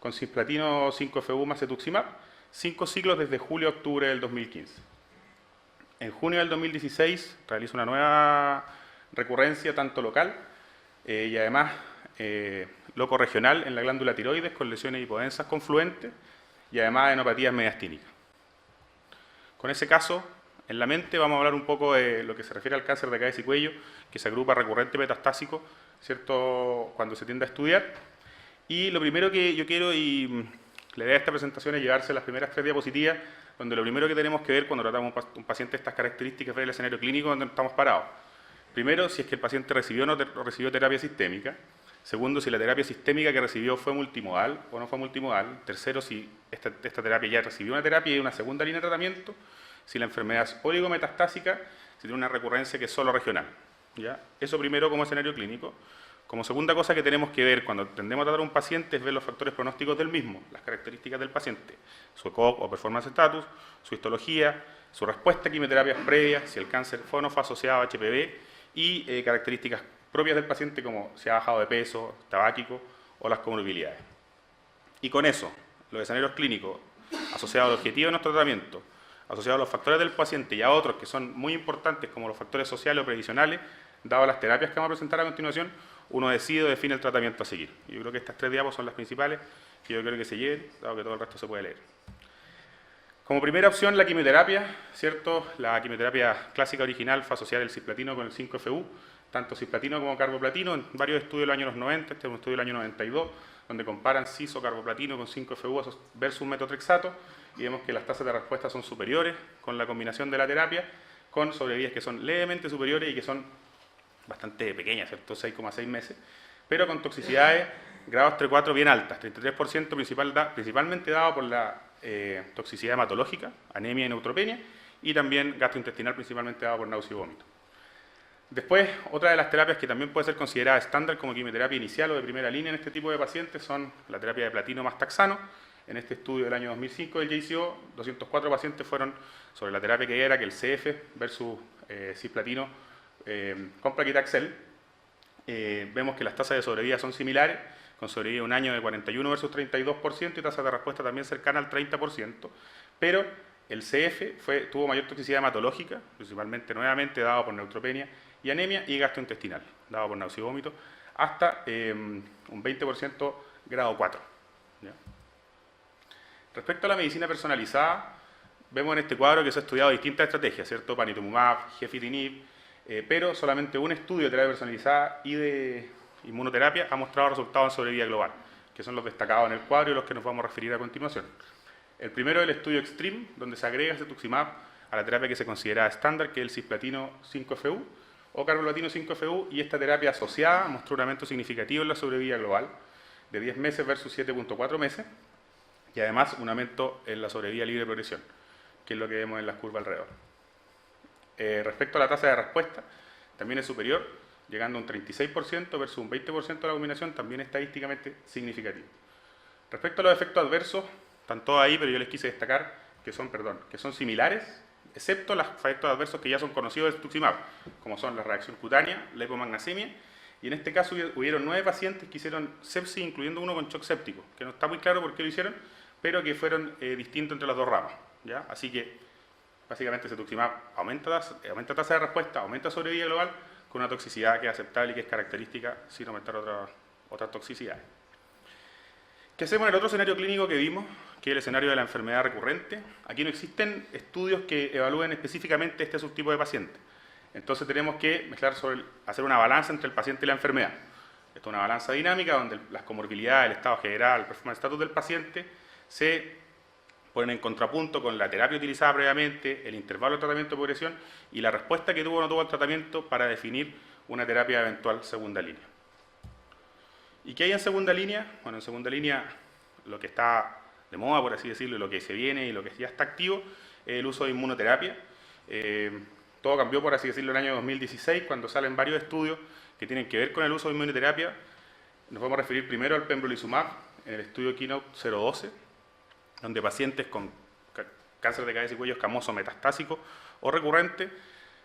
con cisplatino 5FU más cetuximab, 5 ciclos desde julio a octubre del 2015. En junio del 2016 realiza una nueva recurrencia tanto local y además locorregional en la glándula tiroides con lesiones hipodensas confluentes y además adenopatías mediastínicas. Con ese caso en la mente vamos a hablar un poco de lo que se refiere al cáncer de cabeza y cuello, que se agrupa recurrente metastásico, ¿cierto?, cuando se tiende a estudiar. Y lo primero que yo quiero, y la idea de esta presentación es llevarse las primeras 3 diapositivas donde lo primero que tenemos que ver cuando tratamos un paciente de estas características es ver el escenario clínico donde estamos parados. Primero, si es que el paciente recibió o no recibió terapia sistémica. Segundo, si la terapia sistémica que recibió fue multimodal o no fue multimodal. Tercero, si esta terapia ya recibió una terapia y una segunda línea de tratamiento. Si la enfermedad es oligometastásica, si tiene una recurrencia que es solo regional. ¿Ya? Eso primero como escenario clínico. Como segunda cosa que tenemos que ver cuando tendemos a tratar a un paciente es ver los factores pronósticos del mismo, las características del paciente, su ECOG o performance status, su histología, su respuesta a quimioterapias previas, si el cáncer fue o no fue asociado a HPV y características propias del paciente como si ha bajado de peso, tabáquico o las comorbilidades. Y con eso, los escenarios clínicos asociados al objetivo de nuestro tratamiento, asociados a los factores del paciente y a otros que son muy importantes como los factores sociales o previsionales, dado las terapias que vamos a presentar a continuación, uno decide o define el tratamiento a seguir. Yo creo que estas 3 diapos son las principales que yo creo que se lleven, dado que todo el resto se puede leer. Como primera opción, la quimioterapia, ¿cierto? La quimioterapia clásica original fue asociar el cisplatino con el 5-FU, tanto cisplatino como carboplatino, en varios estudios de los años 90, este es un estudio del año 92, donde comparan ciso carboplatino con 5-FU versus metotrexato, y vemos que las tasas de respuesta son superiores con la combinación de la terapia, con sobrevidas que son levemente superiores y que son bastante pequeñas, ¿cierto? 6,6 meses, pero con toxicidades grados 3-4 bien altas, 33% principalmente dado por la toxicidad hematológica, anemia y neutropenia, y también gastrointestinal principalmente dado por náusea y vómito. Después, otra de las terapias que también puede ser considerada estándar como quimioterapia inicial o de primera línea en este tipo de pacientes son la terapia de platino más taxano. En este estudio del año 2005 del JCO, 204 pacientes fueron sobre la terapia que era que el CF versus cisplatino con plaquitaxel. Vemos que las tasas de sobrevida son similares, con sobrevida un año de 41 versus 32% y tasas de respuesta también cercana al 30%, pero el CF tuvo mayor toxicidad hematológica, principalmente nuevamente dado por neutropenia y anemia, y gastrointestinal, dado por náusea y vómito, hasta un 20% grado 4. ¿Ya? Respecto a la medicina personalizada, vemos en este cuadro que se ha estudiado distintas estrategias, ¿cierto? Panitumumab, gefitinib, pero solamente un estudio de terapia personalizada y de inmunoterapia ha mostrado resultados en sobrevida global, que son los destacados en el cuadro y los que nos vamos a referir a continuación. El primero es el estudio Extreme, donde se agrega cetuximab a la terapia que se considera estándar, que es el cisplatino 5-FU o carboplatino 5-FU, y esta terapia asociada mostró un aumento significativo en la sobrevida global de 10 meses versus 7.4 meses, y además un aumento en la sobrevida libre de progresión, que es lo que vemos en las curvas alrededor. Respecto a la tasa de respuesta, también es superior, llegando a un 36% versus un 20% de la combinación, también estadísticamente significativo. Respecto a los efectos adversos, están todos ahí, pero yo les quise destacar que son similares, excepto los efectos adversos que ya son conocidos del cetuximab, como son la reacción cutánea, la hipomagnesemia, y en este caso hubieron 9 pacientes que hicieron sepsis, incluyendo uno con shock séptico, que no está muy claro por qué lo hicieron, pero que fueron distintos entre las dos ramas. ¿Ya? Así que, básicamente, cetuximab aumenta tasa de respuesta, aumenta sobrevida global, con una toxicidad que es aceptable y que es característica sin aumentar otras toxicidades. ¿Qué hacemos en el otro escenario clínico que vimos, que es el escenario de la enfermedad recurrente? Aquí no existen estudios que evalúen específicamente este subtipo de paciente. Entonces tenemos que hacer una balanza entre el paciente y la enfermedad. Esto es una balanza dinámica donde las comorbilidades, el estado general, el performance status del paciente se ponen en contrapunto con la terapia utilizada previamente, el intervalo de tratamiento de progresión y la respuesta que tuvo o no tuvo el tratamiento para definir una terapia eventual segunda línea. ¿Y qué hay en segunda línea? Bueno, en segunda línea lo que está de moda, por así decirlo, lo que se viene y lo que ya está activo es el uso de inmunoterapia. Todo cambió, por así decirlo, en el año 2016, cuando salen varios estudios que tienen que ver con el uso de inmunoterapia. Nos vamos a referir primero al pembrolizumab, en el estudio Keynote 012, donde pacientes con cáncer de cabeza y cuello escamoso metastásico o recurrente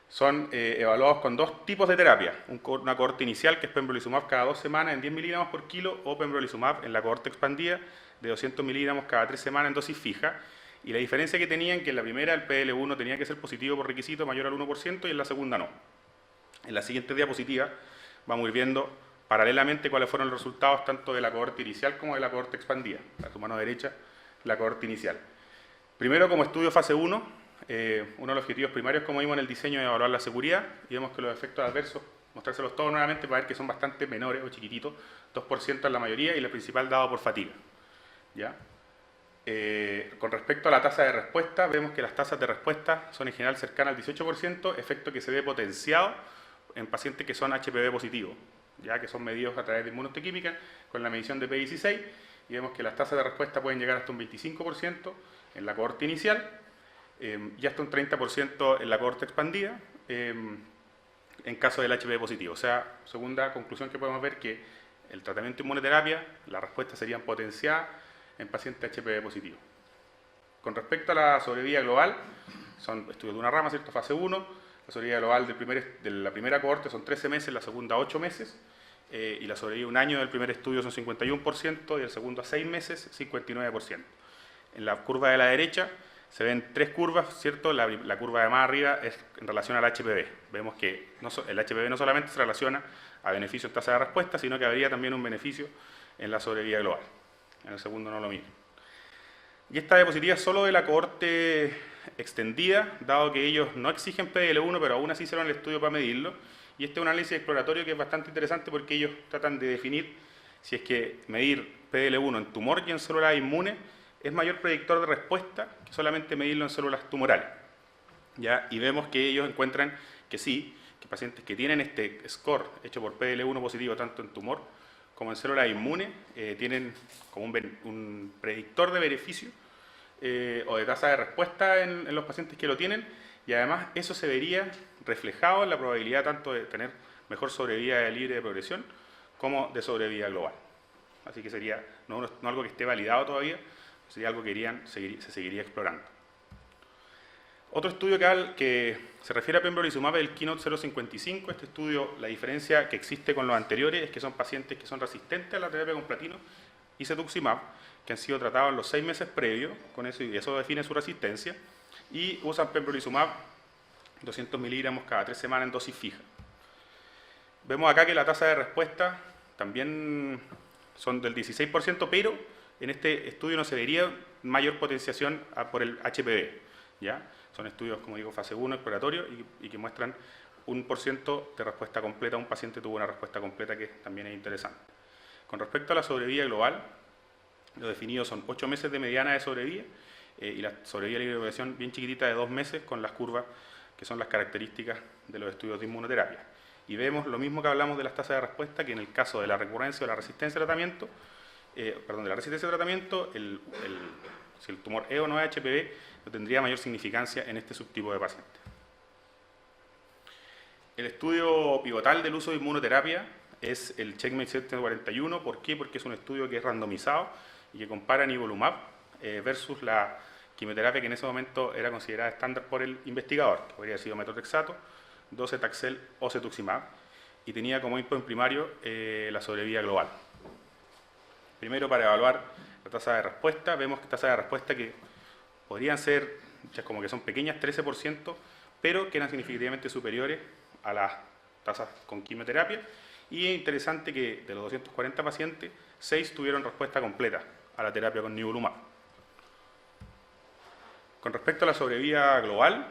son evaluados con 2 tipos de terapia. Una cohorte inicial, que es pembrolizumab cada 2 semanas en 10 miligramos por kilo, o pembrolizumab en la cohorte expandida de 200 miligramos cada 3 semanas en dosis fija. Y la diferencia que tenían, que en la primera el PL1 tenía que ser positivo por requisito mayor al 1% y en la segunda no. En la siguiente diapositiva vamos a ir viendo paralelamente cuáles fueron los resultados tanto de la cohorte inicial como de la cohorte expandida. A tu mano derecha, la cohorte inicial. Primero, como estudio fase 1, uno de los objetivos primarios, como vimos en el diseño, es evaluar la seguridad, y vemos que los efectos adversos, mostrárselos todos nuevamente para ver que son bastante menores o chiquititos, 2% en la mayoría, y la principal dado por fatiga. ¿Ya? Con respecto a la tasa de respuesta, vemos que las tasas de respuesta son en general cercanas al 18%, efecto que se ve potenciado en pacientes que son HPV positivos, ya que son medidos a través de inmunohistoquímica con la medición de P16, y vemos que las tasas de respuesta pueden llegar hasta un 25% en la cohorte inicial y hasta un 30% en la cohorte expandida en caso del HPV positivo. O sea, segunda conclusión que podemos ver, que el tratamiento de inmunoterapia, las respuestas serían potenciadas en pacientes HPV positivo. Con respecto a la sobrevida global, son estudios de una rama, ¿cierto? Fase 1, la sobrevida global de la primera cohorte son 13 meses, la segunda 8 meses, y la sobrevida un año del primer estudio son 51% y el segundo a 6 meses 59%. En la curva de la derecha se ven tres curvas, ¿cierto? La curva de más arriba es en relación al HPV. Vemos que el HPV no solamente se relaciona a beneficio en tasa de respuesta, sino que habría también un beneficio en la sobrevida global. En el segundo no lo miren. Y esta diapositiva es solo de la cohorte extendida, dado que ellos no exigen PDL1, pero aún así hicieron el estudio para medirlo. Y este es un análisis exploratorio que es bastante interesante porque ellos tratan de definir si es que medir PDL1 en tumor y en células inmunes es mayor predictor de respuesta que solamente medirlo en células tumorales. ¿Ya? Y vemos que ellos encuentran que sí, que pacientes que tienen este score hecho por PDL1 positivo tanto en tumor como en células inmunes tienen como un predictor de beneficio o de tasa de respuesta en los pacientes que lo tienen, y además eso se vería reflejado en la probabilidad tanto de tener mejor sobrevida libre de progresión como de sobrevida global. Así que sería no algo que esté validado todavía, sería algo que se seguiría explorando. Otro estudio que se refiere a pembrolizumab es el Keynote 055. Este estudio, la diferencia que existe con los anteriores es que son pacientes que son resistentes a la terapia con platino y cetuximab, que han sido tratados en los 6 meses previos, con eso, y eso define su resistencia, y usan pembrolizumab 200 miligramos cada 3 semanas en dosis fija. Vemos acá que la tasa de respuesta también son del 16%, pero en este estudio no se vería mayor potenciación por el HPV, ¿ya? Son estudios, como digo, fase 1, exploratorio, y que muestran 1% de respuesta completa. Un paciente tuvo una respuesta completa, que también es interesante. Con respecto a la sobrevida global, lo definido son 8 meses de mediana de sobrevida y la sobrevida libre de progresión bien chiquitita de 2 meses, con las curvas que son las características de los estudios de inmunoterapia. Y vemos lo mismo que hablamos de las tasas de respuesta, que en el caso de la recurrencia o la resistencia al tratamiento, de la resistencia al tratamiento, si el tumor es o no es HPV, no tendría mayor significancia en este subtipo de pacientes. El estudio pivotal del uso de inmunoterapia es el Checkmate 741. ¿Por qué? Porque es un estudio que es randomizado y que compara nivolumab versus la quimioterapia que en ese momento era considerada estándar por el investigador, que podría haber sido metotrexato, docetaxel o cetuximab, y tenía como endpoint primario la sobrevida global. Primero, para evaluar la tasa de respuesta, vemos que tasa de respuesta que podrían ser, como que son pequeñas, 13%, pero que eran significativamente superiores a las tasas con quimioterapia. Y es interesante que de los 240 pacientes, 6 tuvieron respuesta completa a la terapia con nivolumab. Con respecto a la sobrevida global,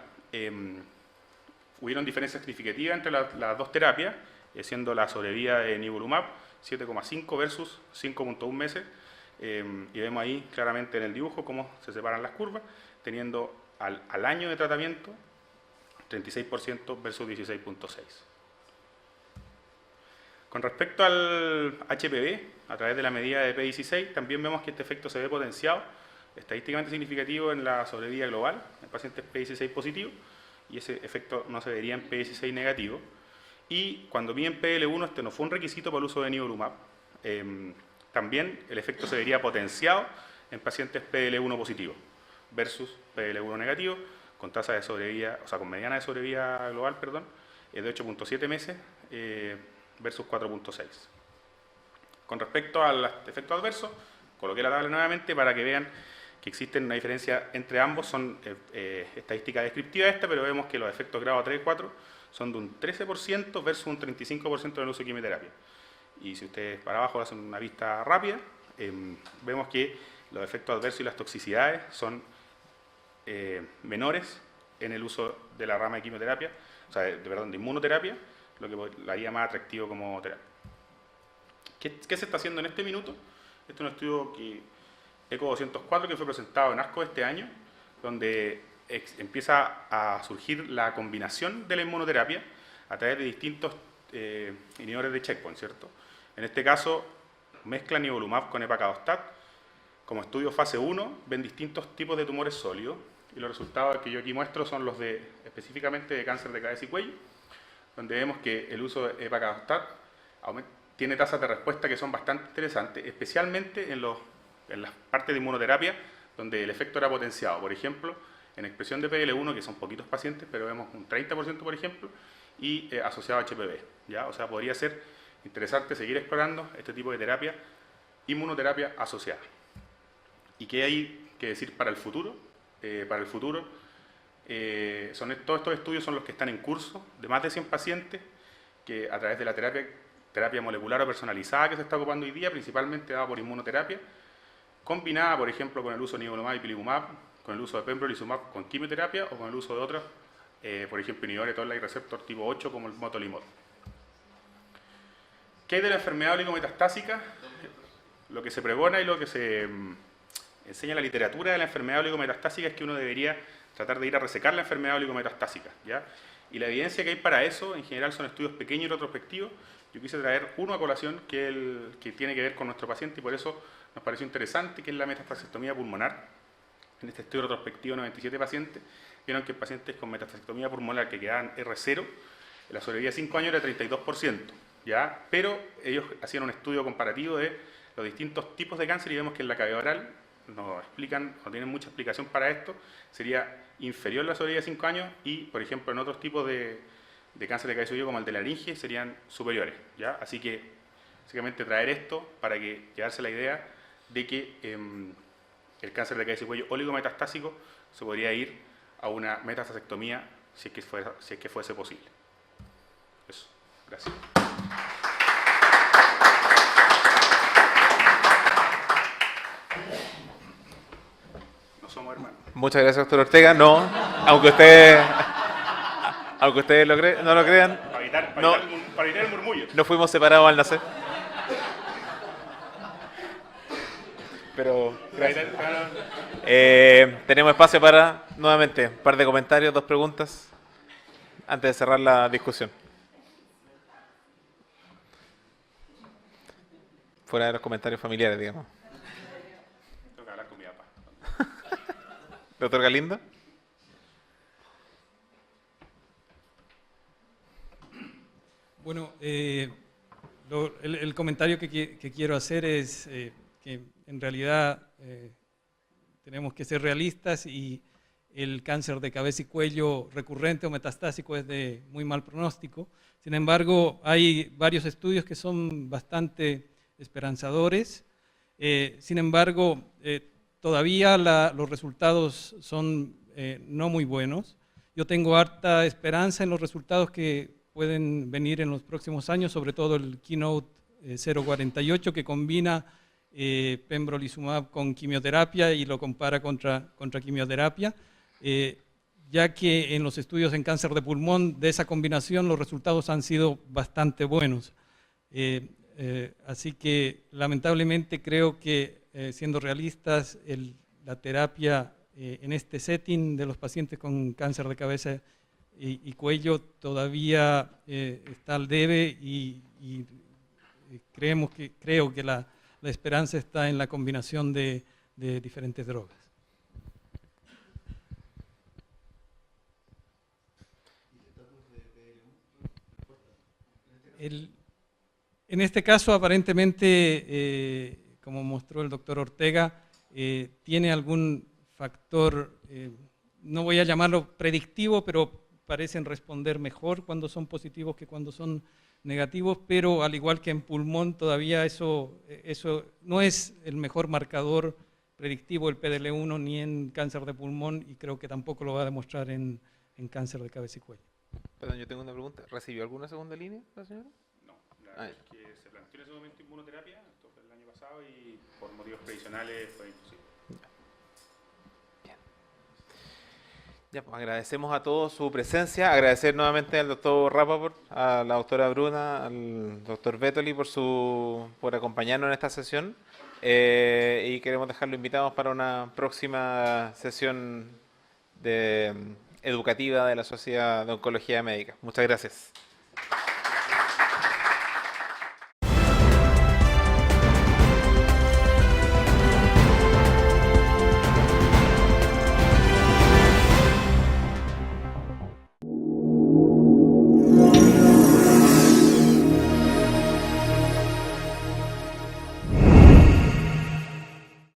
hubieron diferencias significativas entre las dos terapias, siendo la sobrevida de nivolumab 7,5 versus 5,1 meses, y vemos ahí claramente en el dibujo cómo se separan las curvas, teniendo al año de tratamiento 36% versus 16,6%. Con respecto al HPV, a través de la medida de P16, también vemos que este efecto se ve potenciado, estadísticamente significativo en la sobrevida global, en pacientes P16 positivos, y ese efecto no se vería en P16 negativo. Y cuando miden PDL1, este no fue un requisito para el uso de nivolumab. También el efecto se vería potenciado en pacientes PDL1 positivos versus PDL1 negativo, con tasa de sobrevida, o sea, con mediana de sobrevida global, perdón, de 8,7 meses versus 4,6. Con respecto al efecto adverso, coloqué la tabla nuevamente para que vean que existen una diferencia entre ambos. Son estadísticas descriptivas pero vemos que los efectos grado 3 y 4 son de un 13% versus un 35% en el uso de quimioterapia. Y si ustedes para abajo hacen una vista rápida, vemos que los efectos adversos y las toxicidades son menores en el uso de la rama de quimioterapia, o sea, de inmunoterapia, lo que la haría más atractivo como terapia. ¿Qué se está haciendo en este minuto? Este es un estudio que ECO 204, que fue presentado en ASCO este año, donde empieza a surgir la combinación de la inmunoterapia a través de distintos inhibidores de checkpoint, ¿cierto? En este caso, mezclan nivolumab con epacadostat. Como estudio fase 1, ven distintos tipos de tumores sólidos, y los resultados que yo aquí muestro son los específicamente de cáncer de cabeza y cuello, donde vemos que el uso de epacadostat tiene tasas de respuesta que son bastante interesantes, especialmente en las partes de inmunoterapia donde el efecto era potenciado. Por ejemplo, en expresión de PL1, que son poquitos pacientes, pero vemos un 30%, por ejemplo, y asociado a HPV, ¿ya? O sea, podría ser interesante seguir explorando este tipo de terapia, inmunoterapia asociada. ¿Y qué hay que decir para el futuro? Para el futuro, todos estos estudios son los que están en curso, de más de 100 pacientes, que a través de la terapia molecular o personalizada que se está ocupando hoy día, principalmente dada por inmunoterapia, combinada, por ejemplo, con el uso de nivolumab y ipilimumab, con el uso de pembrolizumab con quimioterapia, o con el uso de otros, por ejemplo, inhibidores de toll-like receptor tipo 8, como el motolimod. ¿Qué hay de la enfermedad oligometastásica? Lo que se pregona y lo que se enseña la literatura de la enfermedad oligometastásica es que uno debería tratar de ir a resecar la enfermedad oligometastásica, ¿ya? Y la evidencia que hay para eso, en general, son estudios pequeños y retrospectivos. Yo quise traer uno a colación que tiene que ver con nuestro paciente, y por eso nos pareció interesante, que es la metastasectomía pulmonar. En este estudio retrospectivo, 97 pacientes vieron que pacientes con metastasectomía pulmonar que quedaban R0, la sobrevida de 5 años era 32%, ¿ya? Pero ellos hacían un estudio comparativo de los distintos tipos de cáncer, y vemos que en la cavidad oral no tienen mucha explicación para esto, sería inferior la sobrevida de 5 años, y, por ejemplo, en otros tipos de cáncer de cabeza y cuello, como el de laringe, serían superiores, ¿ya? Así que, básicamente, traer esto para llevarse la idea de que el cáncer de cabeza y cuello oligometastásico se podría ir a una metastasectomía si es que fuese posible. Eso, gracias. No somos hermanos. Muchas gracias, doctor Ortega. No, aunque ustedes no lo crean, Para evitar el murmullo. no fuimos separados al nacer. Pero gracias. Tenemos espacio para, nuevamente, un par de comentarios, 2 preguntas, antes de cerrar la discusión. Fuera de los comentarios familiares, digamos. Tengo que hablar con mi papá. Doctor Galindo. Bueno, el comentario que quiero hacer es que en realidad tenemos que ser realistas, y el cáncer de cabeza y cuello recurrente o metastásico es de muy mal pronóstico. Sin embargo, hay varios estudios que son bastante esperanzadores. Sin embargo, todavía los resultados son no muy buenos. Yo tengo harta esperanza en los resultados que pueden venir en los próximos años, sobre todo el Keynote 048, que combina pembrolizumab con quimioterapia y lo compara contra quimioterapia, ya que en los estudios en cáncer de pulmón de esa combinación los resultados han sido bastante buenos. Así que lamentablemente creo que, siendo realistas, la terapia en este setting de los pacientes con cáncer de cabeza y cuello todavía está al debe, y creo que la esperanza está en la combinación de diferentes drogas. En este caso, aparentemente, como mostró el doctor Ortega, tiene algún factor, no voy a llamarlo predictivo, pero parecen responder mejor cuando son positivos que cuando son negativos, pero al igual que en pulmón, todavía eso no es el mejor marcador predictivo, el PDL1, ni en cáncer de pulmón, y creo que tampoco lo va a demostrar en cáncer de cabeza y cuello. Perdón, yo tengo una pregunta. ¿Recibió alguna segunda línea la señora? No, la verdad es que se planteó en ese momento inmunoterapia, esto fue el año pasado, y por motivos previsionales fue imposible. Ya, pues agradecemos a todos su presencia, agradecer nuevamente al doctor Rappaport, a la doctora Bruna, al doctor Vetoli por acompañarnos en esta sesión. y queremos dejarlo invitados para una próxima sesión educativa de la Sociedad de Oncología Médica. Muchas gracias.